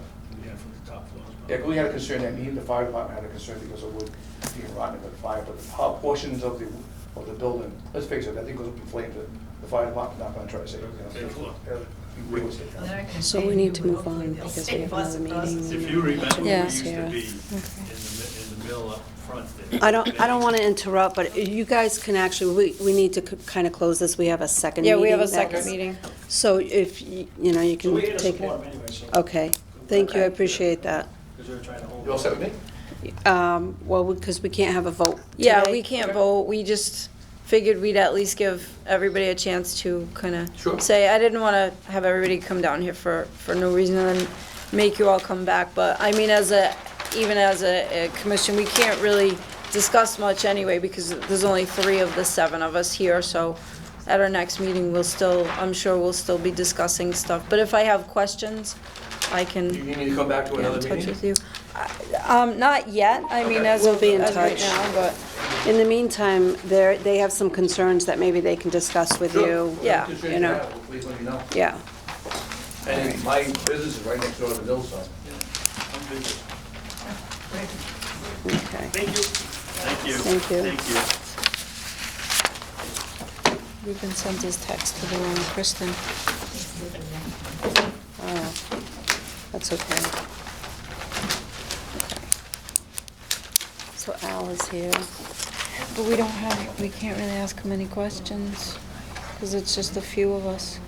[SPEAKER 5] Yeah, from the top floors.
[SPEAKER 9] yeah, we had a concern, that the fire department had a concern because of wood being rotten in the fire, but the portions of the building, let's face it, that thing goes up in flames, the fire department's not gonna try to save it.
[SPEAKER 7] Take a look.
[SPEAKER 9] Be realistic.
[SPEAKER 6] Well, they're not gonna
[SPEAKER 3] So
[SPEAKER 6] save
[SPEAKER 3] we
[SPEAKER 6] you,
[SPEAKER 3] need to
[SPEAKER 6] but
[SPEAKER 3] move
[SPEAKER 6] hopefully
[SPEAKER 3] on
[SPEAKER 6] they'll
[SPEAKER 3] because
[SPEAKER 6] save
[SPEAKER 3] we have
[SPEAKER 6] us
[SPEAKER 3] another
[SPEAKER 6] the process.
[SPEAKER 3] meeting.
[SPEAKER 7] If you remember, we
[SPEAKER 3] Yeah.
[SPEAKER 7] used to
[SPEAKER 3] Yeah.
[SPEAKER 7] be in the mill up front there.
[SPEAKER 3] I don't want to interrupt, but you guys can actually, we need to kind of close this. We have a second meeting.
[SPEAKER 1] Yeah, we have a second
[SPEAKER 3] that's-
[SPEAKER 1] meeting.
[SPEAKER 3] So if, you can
[SPEAKER 5] So we're here to
[SPEAKER 3] take
[SPEAKER 5] support
[SPEAKER 3] it.
[SPEAKER 5] them anyway, so.
[SPEAKER 3] Okay, thank you, I appreciate that.
[SPEAKER 5] Because we're trying to hold.
[SPEAKER 9] You all set with me?
[SPEAKER 3] Well, because we can't have a vote
[SPEAKER 1] Yeah,
[SPEAKER 3] today.
[SPEAKER 1] we can't vote, we just figured we'd at least give everybody a chance to kind
[SPEAKER 9] Sure.
[SPEAKER 1] of say, I didn't want to have everybody come down here for no reason and then make you all come back, but I mean, even as a commission, we can't really discuss much anyway, because there's only 3 of the 7 of us here, so at our next meeting, I'm sure we'll still be discussing stuff, but if I have questions, I can
[SPEAKER 9] You need to come back to
[SPEAKER 1] get in
[SPEAKER 9] another
[SPEAKER 1] touch
[SPEAKER 9] meeting?
[SPEAKER 1] with you. Not yet, I mean,
[SPEAKER 9] Okay.
[SPEAKER 1] as
[SPEAKER 3] We'll
[SPEAKER 1] of,
[SPEAKER 3] be in
[SPEAKER 1] as right
[SPEAKER 3] touch.
[SPEAKER 1] now, but
[SPEAKER 3] In the meantime, they have some concerns that maybe they can discuss with you.
[SPEAKER 1] Yeah.
[SPEAKER 9] Just
[SPEAKER 3] You know.
[SPEAKER 9] Please let me know.
[SPEAKER 3] Yeah.
[SPEAKER 9] And my business is right next door to the mill, so. I'm busy.
[SPEAKER 3] Okay.
[SPEAKER 5] Thank you.
[SPEAKER 7] Thank you.
[SPEAKER 3] Thank you.
[SPEAKER 7] Thank you.
[SPEAKER 3] We've been sent this text to the wrong Kristen. Oh, that's okay. So Al is here, but we can't really ask him any questions, because it's just a few of us.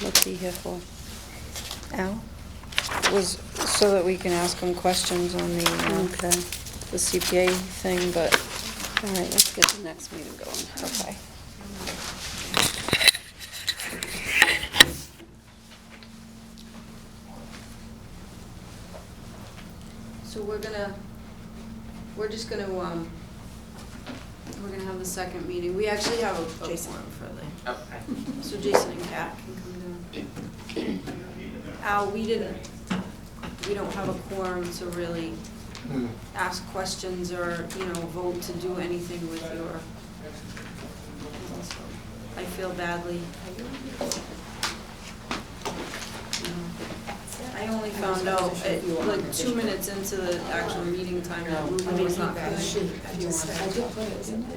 [SPEAKER 3] What's he here for? Al? Was so that we can ask him questions on the CPA thing, but, all right, let's get the next meeting going. Okay. So we're just gonna have the second meeting. We actually have a forum for the.
[SPEAKER 2] Okay.
[SPEAKER 1] So Jason and Kat can come down. Al, we don't have a quorum to really ask questions or, vote to do anything with your. I feel badly. I only found out like 2 minutes into the actual meeting time that Ruben was not good.
[SPEAKER 6] I did put it, didn't I?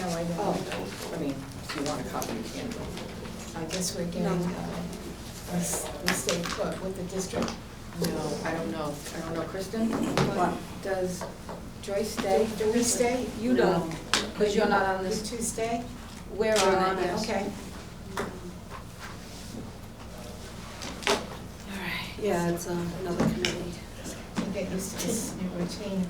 [SPEAKER 6] No, I know.
[SPEAKER 2] I mean, if you want a copy, you can.
[SPEAKER 6] I guess we're getting, we stay put with the district.
[SPEAKER 2] No, I don't know. Kristen? Does Joyce stay?
[SPEAKER 6] Do we stay?
[SPEAKER 1] You don't, because you're not on
[SPEAKER 6] You
[SPEAKER 1] this.
[SPEAKER 6] two stay?
[SPEAKER 1] We're on it, yes.
[SPEAKER 6] Okay.
[SPEAKER 3] All right, yeah, it's another committee.
[SPEAKER 6] You get used to this new routine.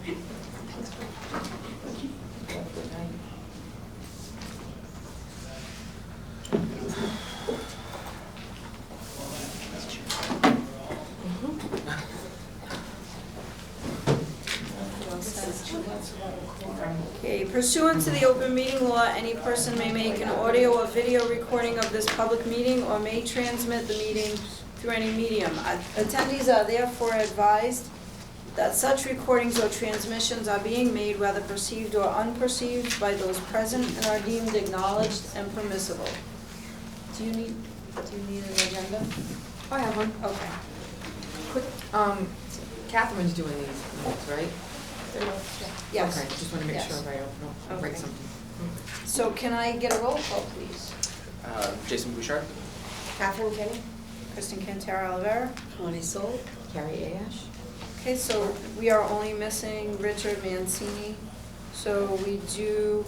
[SPEAKER 1] Okay, pursuant to the open meeting law, any person may make an audio or video recording of this public meeting or may transmit the meeting through any medium. Attendees are therefore advised that such recordings or transmissions are being made, whether perceived or unperceived, by those present and are deemed acknowledged and permissible. Do you need an agenda?
[SPEAKER 2] I have one.
[SPEAKER 1] Okay.
[SPEAKER 2] Quick, Catherine's doing these minutes, right?
[SPEAKER 1] Yes.
[SPEAKER 2] Okay, just want to make
[SPEAKER 1] Yes.
[SPEAKER 2] sure I don't break
[SPEAKER 1] Okay.
[SPEAKER 2] something.
[SPEAKER 1] So can I get a roll call, please?
[SPEAKER 11] Jason Bouchard.
[SPEAKER 6] Catherine Kenny?
[SPEAKER 1] Kristen Cantara Olivera.
[SPEAKER 3] Connie Soul?
[SPEAKER 2] Carrie Ash?
[SPEAKER 1] Okay, so we are only missing Richard Mancini, so we do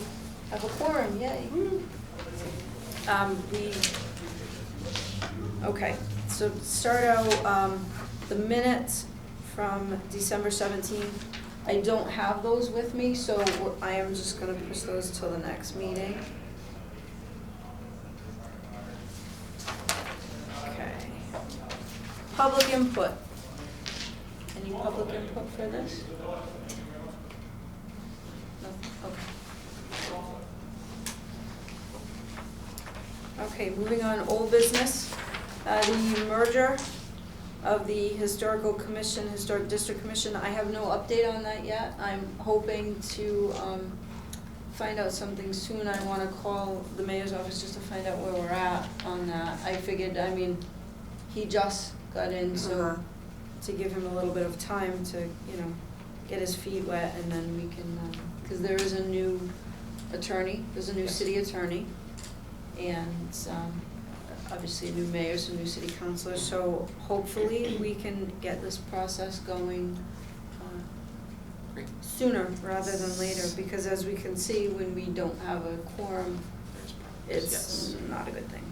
[SPEAKER 1] have a quorum, yay. Okay, so start out, the minutes from December 17th. I don't have those with me, so I am just gonna push those till the next meeting. Okay. Public input. Any public input for this? No, okay. Okay, moving on, old business. The merger of the Historical Commission, Historic District Commission, I have no update on that yet. I'm hoping to find out something soon. I wanna call the mayor's office just to find out where we're at on that. I figured, he just got in, so to give him a little bit of time to, get his feet wet, and then we can, because there is a new attorney, there's a new city attorney, and obviously a new mayor, some new city councilors, so hopefully we can get this process going
[SPEAKER 11] Great.
[SPEAKER 1] sooner rather than later, because as we can see, when we don't have a quorum,
[SPEAKER 11] There's
[SPEAKER 1] it's
[SPEAKER 11] problems.
[SPEAKER 1] not a good thing.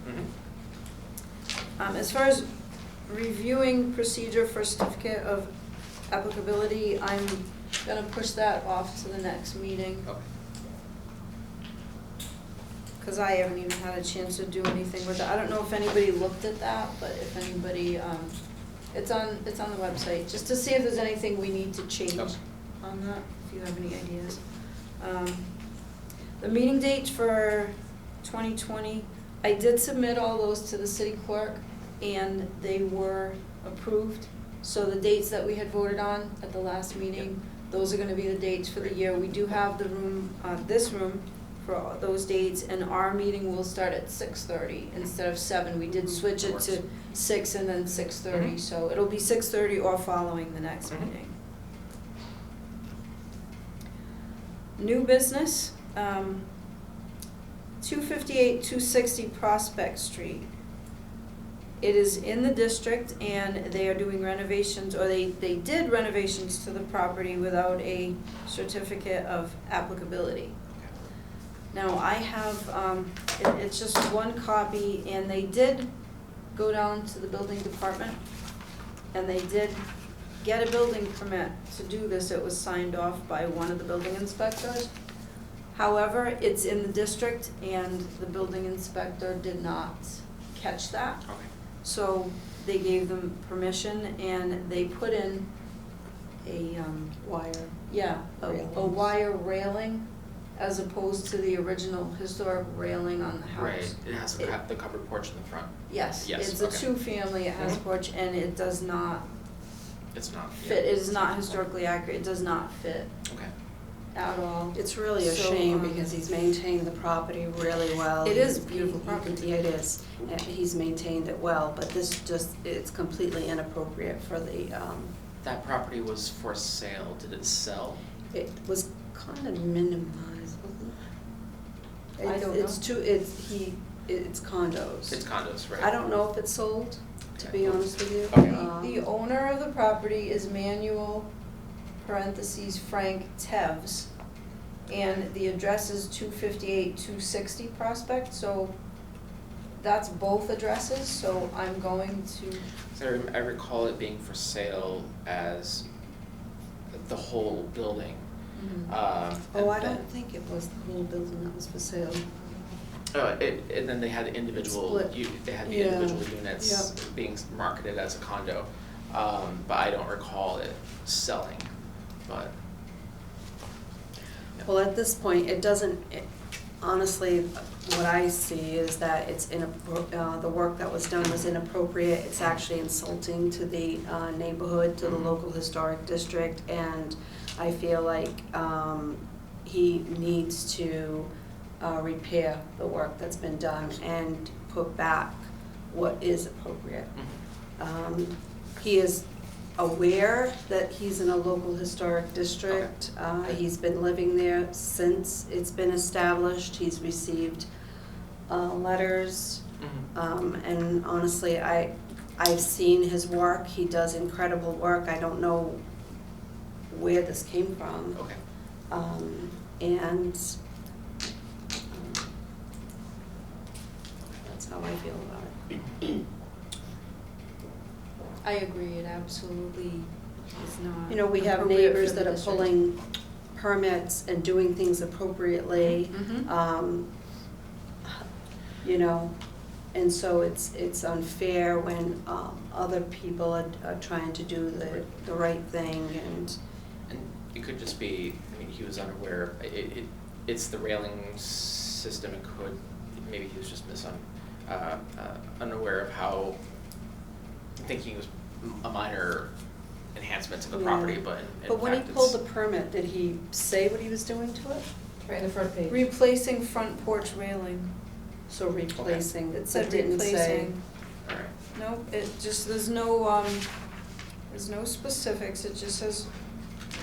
[SPEAKER 11] Mhm.
[SPEAKER 1] As far as reviewing procedure for certificate of applicability, I'm gonna push that off to the next meeting,
[SPEAKER 11] Okay.
[SPEAKER 1] because I haven't even had a chance to do anything with it. I don't know if anybody looked at that, but if anybody, it's on the website, just to see if there's anything we need to change
[SPEAKER 11] Okay.
[SPEAKER 1] on that, if you have any ideas. The meeting dates for 2020, I did submit all those to the city clerk, and they were approved. So the dates that we had voted on at the last meeting Those are gonna be the dates for the year. We do have the room, this room for all those dates, and our meeting will start at 6:30 instead of 7. We did switch it to 6 and then 6:30,
[SPEAKER 11] Mhm.
[SPEAKER 1] so it'll be 6:30 or following the next
[SPEAKER 11] Mhm.
[SPEAKER 1] meeting. New business, 258, 260 Prospect Street. It is in the district and they are doing renovations, or they did renovations to the property without a certificate of applicability. Now, I have, it's just one copy, and they did go down to the building department, and they did get a building permit to do this. It was signed off by one of the building inspectors. However, it's in the district, and the building inspector did not catch that.
[SPEAKER 11] Okay.
[SPEAKER 1] So they gave them permission, and they put in a,
[SPEAKER 3] Wire.
[SPEAKER 1] yeah, a
[SPEAKER 3] Railings.
[SPEAKER 1] wire railing as opposed to the original historic railing on the house.
[SPEAKER 11] Right, it has the covered porch in the front.
[SPEAKER 1] Yes,
[SPEAKER 11] Yes,
[SPEAKER 1] it's a
[SPEAKER 11] okay.
[SPEAKER 1] two-family, it has a
[SPEAKER 11] Mhm.
[SPEAKER 1] porch, and it does not
[SPEAKER 11] It's not, yeah.
[SPEAKER 1] fit, it is not historically accurate, it does not fit
[SPEAKER 11] Okay.
[SPEAKER 1] at all.
[SPEAKER 3] It's really a
[SPEAKER 1] So,
[SPEAKER 3] shame because he's maintained the property really well.
[SPEAKER 1] It is
[SPEAKER 3] He's-
[SPEAKER 1] beautiful
[SPEAKER 3] he-
[SPEAKER 1] property.
[SPEAKER 3] Yeah, it is. He's maintained it well, but this just, it's completely inappropriate for the,
[SPEAKER 11] That property was for sale, did it sell?
[SPEAKER 3] it was kind of minimized, wasn't it?
[SPEAKER 1] I don't
[SPEAKER 3] It's
[SPEAKER 1] know.
[SPEAKER 3] it's condos.
[SPEAKER 11] It's condos, right?
[SPEAKER 3] I don't know if it's sold, to be
[SPEAKER 11] Okay.
[SPEAKER 3] honest with you.
[SPEAKER 11] Okay.
[SPEAKER 1] The owner of the property is Manuel, parentheses, Frank Tevz, and the address is 258, 260 Prospect, so that's both addresses, so I'm going to,
[SPEAKER 11] So I recall it being for sale as the whole building.
[SPEAKER 3] Oh, I
[SPEAKER 11] and
[SPEAKER 3] don't
[SPEAKER 11] then-
[SPEAKER 3] think it was the whole building that was for sale.
[SPEAKER 11] And then they had individual,
[SPEAKER 3] Split.
[SPEAKER 11] they had the
[SPEAKER 3] Yeah.
[SPEAKER 11] individual units being marketed as a condo. But I don't recall it selling, but. yeah.
[SPEAKER 3] Well, at this point, it doesn't, honestly, what I see is that it's the work that was done was inappropriate. It's actually insulting to the neighborhood, to the local historic district, and I feel like he needs to repair the work that's been done and put back what is appropriate. He is aware that he's in a local historic district. He's been living there since it's been established. He's received letters.
[SPEAKER 11] Mhm.
[SPEAKER 3] And honestly, I've seen his work. He does incredible work. I don't know where this came from.
[SPEAKER 11] Okay.
[SPEAKER 3] And that's how I feel about it.
[SPEAKER 1] I agree, it absolutely is not.
[SPEAKER 3] You know, we have
[SPEAKER 1] appropriate
[SPEAKER 3] neighbors
[SPEAKER 1] for the
[SPEAKER 3] that are
[SPEAKER 1] district.
[SPEAKER 3] pulling permits and doing things appropriately.
[SPEAKER 1] Mhm.
[SPEAKER 3] You know, and so it's unfair when other people are trying to do the right thing and.
[SPEAKER 11] And it could just be, I mean, he was unaware, it's the railing system, it could, maybe he was just unaware of how, thinking it was a minor enhancement to the property,
[SPEAKER 3] Yeah.
[SPEAKER 11] but in
[SPEAKER 3] But when he
[SPEAKER 11] fact
[SPEAKER 3] pulled the
[SPEAKER 11] it's-
[SPEAKER 3] permit, did he say what he was doing to it?
[SPEAKER 2] Right in the front page.
[SPEAKER 1] Replacing front porch railing,
[SPEAKER 3] So replacing,
[SPEAKER 1] it
[SPEAKER 3] but
[SPEAKER 1] said
[SPEAKER 3] didn't say.
[SPEAKER 1] replacing.
[SPEAKER 11] Alright,
[SPEAKER 1] Nope, it just, there's no specifics, it just says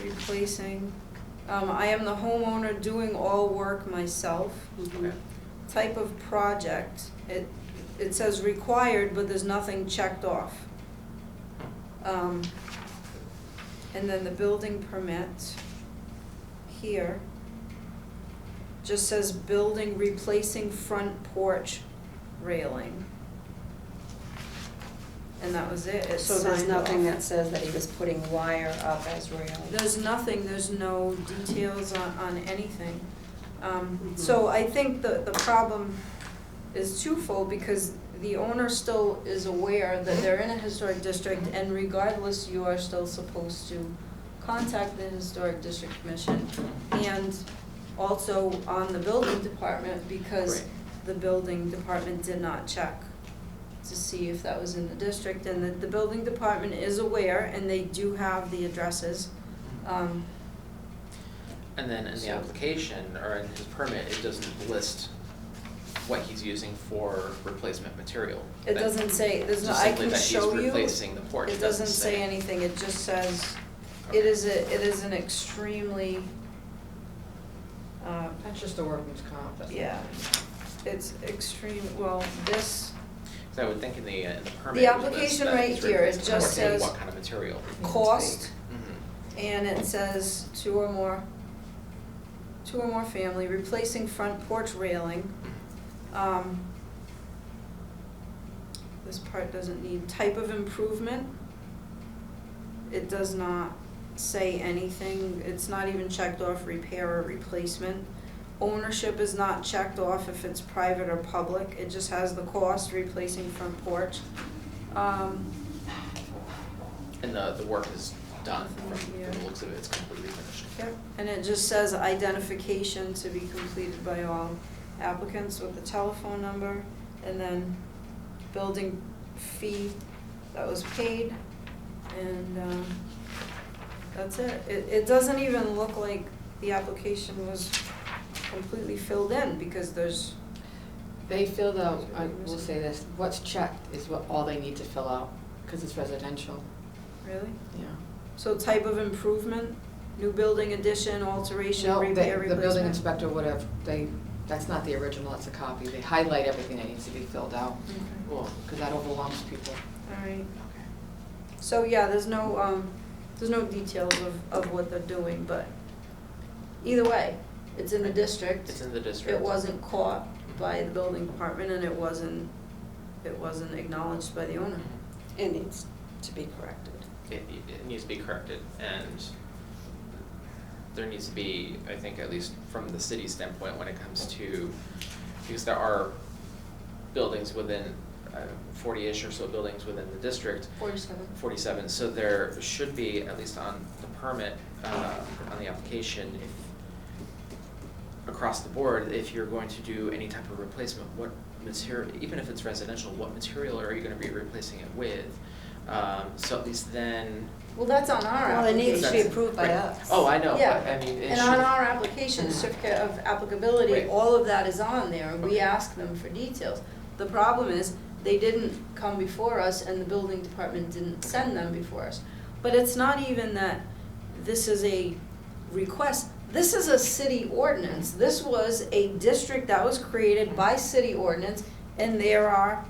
[SPEAKER 1] replacing. I am the homeowner doing all work myself.
[SPEAKER 3] Mhm.
[SPEAKER 11] okay,
[SPEAKER 1] Type of project, it says required, but there's nothing checked off. And then the building permit here just says building replacing front porch railing. And that was it, it's
[SPEAKER 3] So there's
[SPEAKER 1] signed
[SPEAKER 3] nothing
[SPEAKER 1] off.
[SPEAKER 3] that says that he was putting wire up as railing?
[SPEAKER 1] There's nothing, there's no details on anything.
[SPEAKER 3] Mhm.
[SPEAKER 1] So I think the problem is twofold, because the owner still is aware that they're in a historic district, and regardless, you are still supposed to contact the Historic District Commission, and also on the building department, because
[SPEAKER 11] Right.
[SPEAKER 1] the building department did not check to see if that was in the district, and the building department is aware, and they do have the addresses.
[SPEAKER 11] And then in the application, or in his permit, it doesn't list what he's using for replacement material.
[SPEAKER 1] It doesn't say, there's no,
[SPEAKER 11] Just
[SPEAKER 1] I
[SPEAKER 11] simply
[SPEAKER 1] can
[SPEAKER 11] that he's
[SPEAKER 1] show you.
[SPEAKER 11] replacing the porch.
[SPEAKER 1] It doesn't say anything, it just says, it is an extremely,
[SPEAKER 2] That's just a workman's comp, that's.
[SPEAKER 1] yeah, it's extreme, well, this,
[SPEAKER 11] So I would think in the permit.
[SPEAKER 1] The
[SPEAKER 11] it would list
[SPEAKER 1] application
[SPEAKER 11] that
[SPEAKER 1] right
[SPEAKER 11] he's
[SPEAKER 1] here, it
[SPEAKER 11] replacing the
[SPEAKER 1] just
[SPEAKER 11] porch and
[SPEAKER 1] says
[SPEAKER 11] what kind of material.
[SPEAKER 1] cost,
[SPEAKER 11] Mhm.
[SPEAKER 1] and it says two or more family, replacing front porch railing. This part doesn't need type of improvement. It does not say anything, it's not even checked off repair or replacement. Ownership is not checked off if it's private or public, it just has the cost, replacing front porch.
[SPEAKER 11] And the work is done, from
[SPEAKER 1] Yeah.
[SPEAKER 11] the looks of it, it's completely finished.
[SPEAKER 1] Yep, and it just says identification to be completed by all applicants with the telephone number, and then building fee that was paid, and, that's it. It doesn't even look like the application was completely filled in, because there's,
[SPEAKER 2] They filled out, I will say this, what's checked is what, all they need to fill out, because it's residential,
[SPEAKER 1] really?
[SPEAKER 2] yeah.
[SPEAKER 1] So type of improvement, new building addition, alteration,
[SPEAKER 2] No,
[SPEAKER 1] repair,
[SPEAKER 2] the building
[SPEAKER 1] replacement?
[SPEAKER 2] inspector would have, that's not the original, it's a copy. They highlight everything that needs to be filled out,
[SPEAKER 1] Okay,
[SPEAKER 11] Well,
[SPEAKER 2] because that overwhelms people.
[SPEAKER 1] all right.
[SPEAKER 11] okay.
[SPEAKER 1] So, yeah, there's no details of what they're doing, but either way, it's in the district.
[SPEAKER 11] It's in the district.
[SPEAKER 1] It wasn't caught by the building department, and it wasn't acknowledged by the owner.
[SPEAKER 3] It needs to be corrected.
[SPEAKER 11] It needs to be corrected, and there needs to be, I think, at least from the city standpoint, when it comes to, because there are buildings within, 40-ish or so buildings within the district, 47, so there should be, at least on the permit, on the application, if, across the board, if you're going to do any type of replacement, what material, even if it's residential, what material are you gonna be replacing it with? So at least then.
[SPEAKER 1] Well, that's on our
[SPEAKER 3] Well, it needs to be
[SPEAKER 1] application.
[SPEAKER 3] approved by
[SPEAKER 11] Right.
[SPEAKER 3] us.
[SPEAKER 11] Oh, I know,
[SPEAKER 1] Yeah,
[SPEAKER 11] but I mean, it
[SPEAKER 1] and
[SPEAKER 11] should.
[SPEAKER 1] on our application, certificate of applicability,
[SPEAKER 11] Right.
[SPEAKER 1] all of that is on there, and we
[SPEAKER 11] Okay.
[SPEAKER 1] ask them for details. The problem is, they didn't come before us, and the building department didn't send them before us. But it's not even that this is a request, this is a city ordinance. This was a district that was created by city ordinance, and there are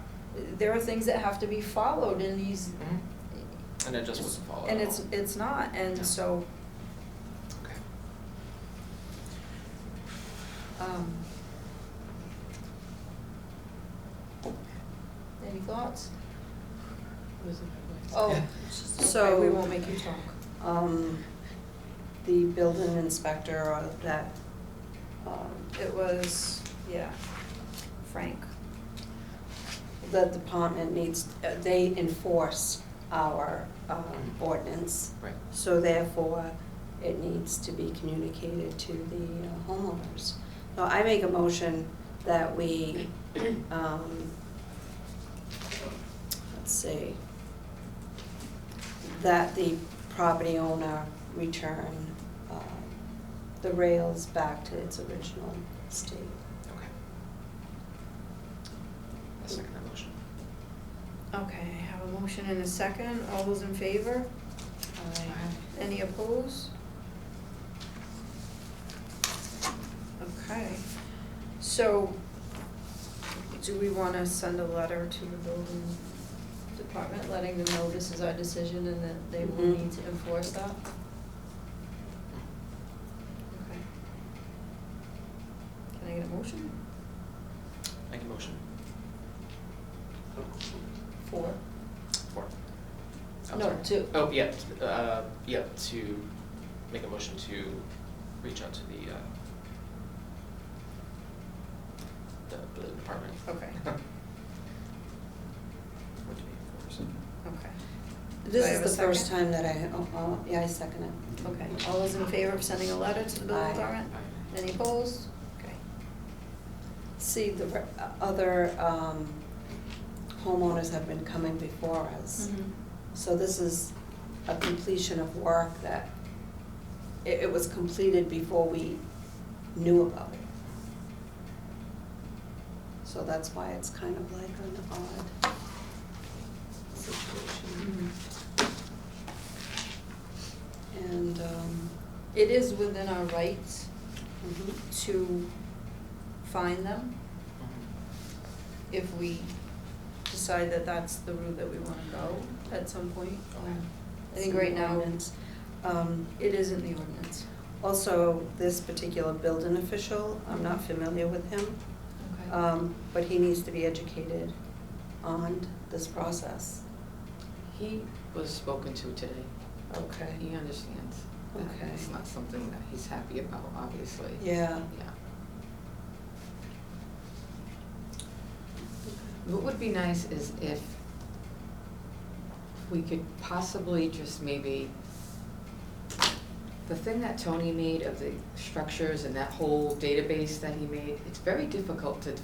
[SPEAKER 1] things that have to be followed in these,
[SPEAKER 11] Mhm. And it just wasn't followed
[SPEAKER 1] and
[SPEAKER 11] at all.
[SPEAKER 1] it's not, and
[SPEAKER 11] Yeah.
[SPEAKER 1] so,
[SPEAKER 11] Okay.
[SPEAKER 1] any thoughts?
[SPEAKER 2] Elizabeth,
[SPEAKER 1] Oh,
[SPEAKER 11] Yeah.
[SPEAKER 3] So-
[SPEAKER 1] okay, we won't make you talk.
[SPEAKER 3] The building inspector or that,
[SPEAKER 1] It was, yeah, Frank.
[SPEAKER 3] the department needs, they enforce our ordinance.
[SPEAKER 11] Right.
[SPEAKER 3] So therefore, it needs to be communicated to the homeowners. So I make a motion that we, let's see, that the property owner return the rails back to its original state.
[SPEAKER 11] Okay. I second that motion.
[SPEAKER 1] Okay, I have a motion and a second. All those in favor? Any opposed? Okay, so do we want to send a letter to the building department letting them know this is our decision and that they will
[SPEAKER 3] Mhm.
[SPEAKER 1] need to enforce that? Okay. Can I get a motion?
[SPEAKER 11] Make a motion.
[SPEAKER 1] For?
[SPEAKER 11] For. Oh,
[SPEAKER 1] No,
[SPEAKER 11] sorry.
[SPEAKER 1] to.
[SPEAKER 11] Oh, yeah, to make a motion to reach out to the department.
[SPEAKER 1] Okay.
[SPEAKER 11] What do we enforce?
[SPEAKER 1] Okay. Do I
[SPEAKER 3] This
[SPEAKER 1] have a
[SPEAKER 3] is the first
[SPEAKER 1] second?
[SPEAKER 3] time that yeah, I second it.
[SPEAKER 1] Okay, all those in favor of sending a letter to the building
[SPEAKER 3] Aye.
[SPEAKER 1] department?
[SPEAKER 11] Aye.
[SPEAKER 1] Any opposed? Okay.
[SPEAKER 3] See, the other homeowners have been coming before us. So this is a completion of work that it was completed before we knew about it. So that's why it's kind of like an odd situation. And,
[SPEAKER 1] It is within our rights
[SPEAKER 3] mhm.
[SPEAKER 1] to fine them if we decide that that's the route that we wanna go at some point. I think right now,
[SPEAKER 3] Ordinance.
[SPEAKER 1] it is in the ordinance.
[SPEAKER 3] Also, this particular building official, I'm not familiar with him, but he needs to be educated on this process.
[SPEAKER 2] He was spoken to today.
[SPEAKER 3] Okay.
[SPEAKER 2] He understands that
[SPEAKER 3] Okay.
[SPEAKER 2] it's not something that he's happy about, obviously.
[SPEAKER 3] Yeah.
[SPEAKER 2] Yeah. What would be nice is if we could possibly just maybe, the thing that Tony made of the structures and that whole database that he made, it's very difficult to,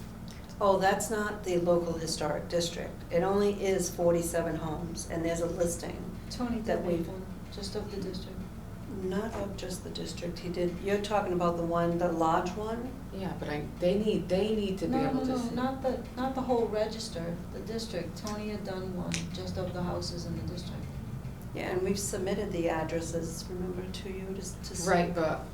[SPEAKER 3] Oh, that's not the local historic district. It only is 47 homes, and there's a listing.
[SPEAKER 1] Tony
[SPEAKER 3] That
[SPEAKER 1] did
[SPEAKER 3] we-
[SPEAKER 1] make one, just of the district.
[SPEAKER 3] Not of just the district, he did, you're talking about the one, the large one?
[SPEAKER 2] yeah, but they need to be able to see.
[SPEAKER 1] No, not the whole register, the district. Tony had done one, just of the houses in the district.
[SPEAKER 3] Yeah, and we've submitted the addresses, remember, to you to see.
[SPEAKER 2] Right, but,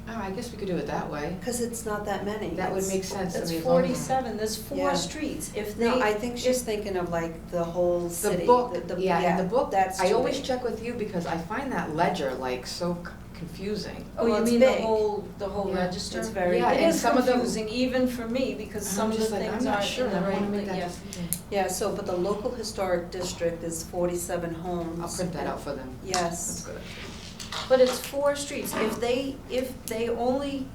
[SPEAKER 2] oh, I guess we could do it that way.
[SPEAKER 3] Because it's not that many.
[SPEAKER 2] That would
[SPEAKER 3] It's-
[SPEAKER 2] make sense to
[SPEAKER 1] It's
[SPEAKER 2] me. as long as-
[SPEAKER 1] 47, there's 4
[SPEAKER 3] Yeah.
[SPEAKER 1] streets. If they.
[SPEAKER 3] No, I think she's
[SPEAKER 1] if-
[SPEAKER 3] thinking of like the whole city.
[SPEAKER 2] The book,
[SPEAKER 3] the-
[SPEAKER 2] yeah, and the book,
[SPEAKER 3] that's
[SPEAKER 2] I
[SPEAKER 3] too
[SPEAKER 2] always
[SPEAKER 3] big.
[SPEAKER 2] check with you because I find that ledger like so confusing.
[SPEAKER 1] Oh,
[SPEAKER 3] Well,
[SPEAKER 1] you
[SPEAKER 3] it's
[SPEAKER 1] mean the
[SPEAKER 3] big.
[SPEAKER 1] whole
[SPEAKER 2] Yeah,
[SPEAKER 1] register?
[SPEAKER 3] it's very
[SPEAKER 2] Yeah,
[SPEAKER 1] It
[SPEAKER 2] and
[SPEAKER 1] is
[SPEAKER 2] some of them-
[SPEAKER 1] confusing even for me because some of the things
[SPEAKER 2] I'm not
[SPEAKER 1] aren't
[SPEAKER 2] sure,
[SPEAKER 1] in the
[SPEAKER 2] I don't
[SPEAKER 1] right,
[SPEAKER 2] wanna make that
[SPEAKER 1] yeah.
[SPEAKER 2] decision.
[SPEAKER 3] Yeah, so, but the local historic district is 47 homes.
[SPEAKER 2] I'll print that out for them. That's
[SPEAKER 3] Yes.
[SPEAKER 2] good.
[SPEAKER 1] But it's 4 streets. If they only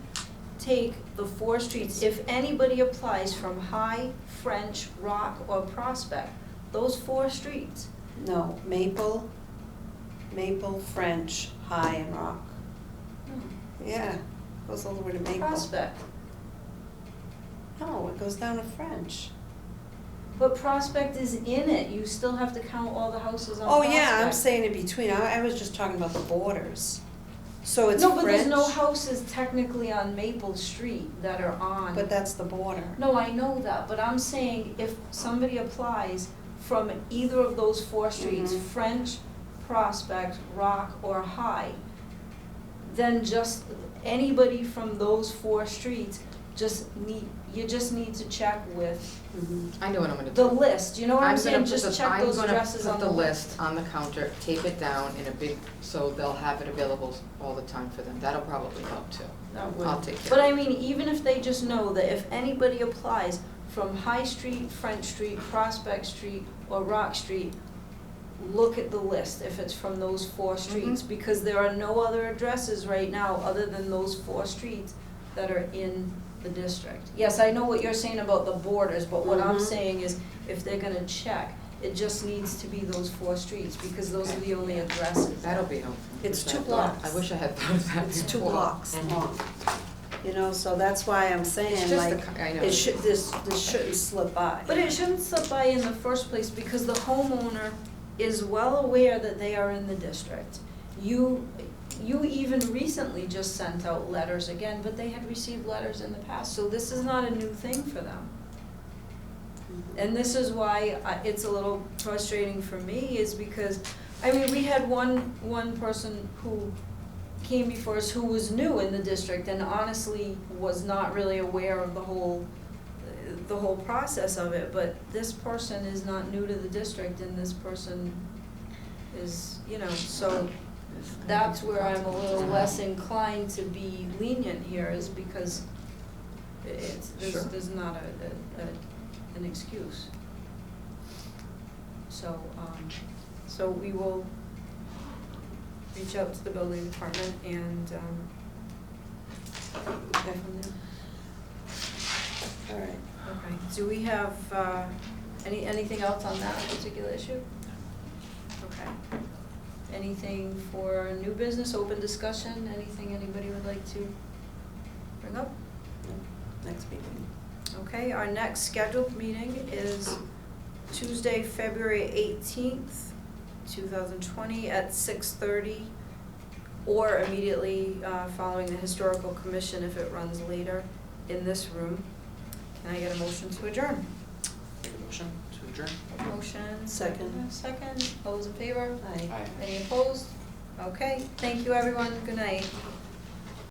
[SPEAKER 1] take the 4 streets, if anybody applies from High, French, Rock, or Prospect, those 4 streets.
[SPEAKER 3] No, Maple, French, High, and Rock. Yeah, goes all the way to Maple.
[SPEAKER 1] Prospect.
[SPEAKER 3] No, it goes down to French.
[SPEAKER 1] But Prospect is in it. You still have to count all the houses on
[SPEAKER 3] Oh,
[SPEAKER 1] Prospect.
[SPEAKER 3] yeah, I'm saying in between, I was just talking about the borders. So it's
[SPEAKER 1] No, but there's no
[SPEAKER 3] French,
[SPEAKER 1] houses technically on Maple Street that are on.
[SPEAKER 3] but that's the border.
[SPEAKER 1] No, I know that, but I'm saying if somebody applies from either of those 4 streets,
[SPEAKER 3] Mhm.
[SPEAKER 1] French, Prospect, Rock, or High, then just anybody from those 4 streets you just need to check with
[SPEAKER 3] Mhm.
[SPEAKER 2] I know what I'm gonna do.
[SPEAKER 1] the list, you know what I'm saying?
[SPEAKER 2] I'm
[SPEAKER 1] Just check those addresses on
[SPEAKER 2] gonna put the list on the counter, tape it down in a big, so they'll have it available all the time for them. That'll probably help too.
[SPEAKER 1] That would-
[SPEAKER 2] I'll take care
[SPEAKER 1] But
[SPEAKER 2] of
[SPEAKER 1] I
[SPEAKER 2] it.
[SPEAKER 1] mean, even if they just know that if anybody applies from High Street, French Street, Prospect Street, or Rock Street, look at the list if it's from those 4 streets, because there are no other addresses right now other than those 4 streets that are in the district. Yes, I know what you're saying about the borders, but what I'm
[SPEAKER 3] Mhm.
[SPEAKER 1] saying is if they're gonna check, it just needs to be those 4 streets, because those are the only addresses.
[SPEAKER 2] That'll be helpful.
[SPEAKER 3] It's
[SPEAKER 2] Wish I
[SPEAKER 3] 2
[SPEAKER 2] thought-
[SPEAKER 3] blocks.
[SPEAKER 2] I wish I had thought of that
[SPEAKER 3] It's 2
[SPEAKER 2] before.
[SPEAKER 3] blocks long. You know, so that's why I'm
[SPEAKER 2] It's
[SPEAKER 3] saying,
[SPEAKER 2] just the
[SPEAKER 3] like,
[SPEAKER 2] I know.
[SPEAKER 3] it should, this shouldn't slip by.
[SPEAKER 1] But it shouldn't slip by in the first place because the homeowner is well aware that they are in the district. You even recently just sent out letters again, but they had received letters in the past, so this is not a new thing for them. And this is why it's a little frustrating for me, is because, I mean, we had one person who came before us who was new in the district and honestly was not really aware of the whole process of it, but this person is not new to the district and this person is, you know, so that's where I'm a little less inclined to be lenient here, is because
[SPEAKER 2] Sure.
[SPEAKER 1] there's not an excuse. So, so we will reach out to the building department and, go from there.
[SPEAKER 3] All right.
[SPEAKER 1] Okay, do we have, anything else on that particular issue? Okay. Anything for new business, open discussion, anything anybody would like to bring up?
[SPEAKER 3] Next meeting.
[SPEAKER 1] Okay, our next scheduled meeting is Tuesday, February 18th, 2020 at 6:30 or immediately following the historical commission if it runs later in this room. Can I get a motion to adjourn?
[SPEAKER 11] Make a motion to adjourn?
[SPEAKER 1] Motion.
[SPEAKER 3] Second.
[SPEAKER 1] Second. All those in favor?
[SPEAKER 3] Aye.
[SPEAKER 11] Aye.
[SPEAKER 1] Any opposed? Okay, thank you, everyone. Good night.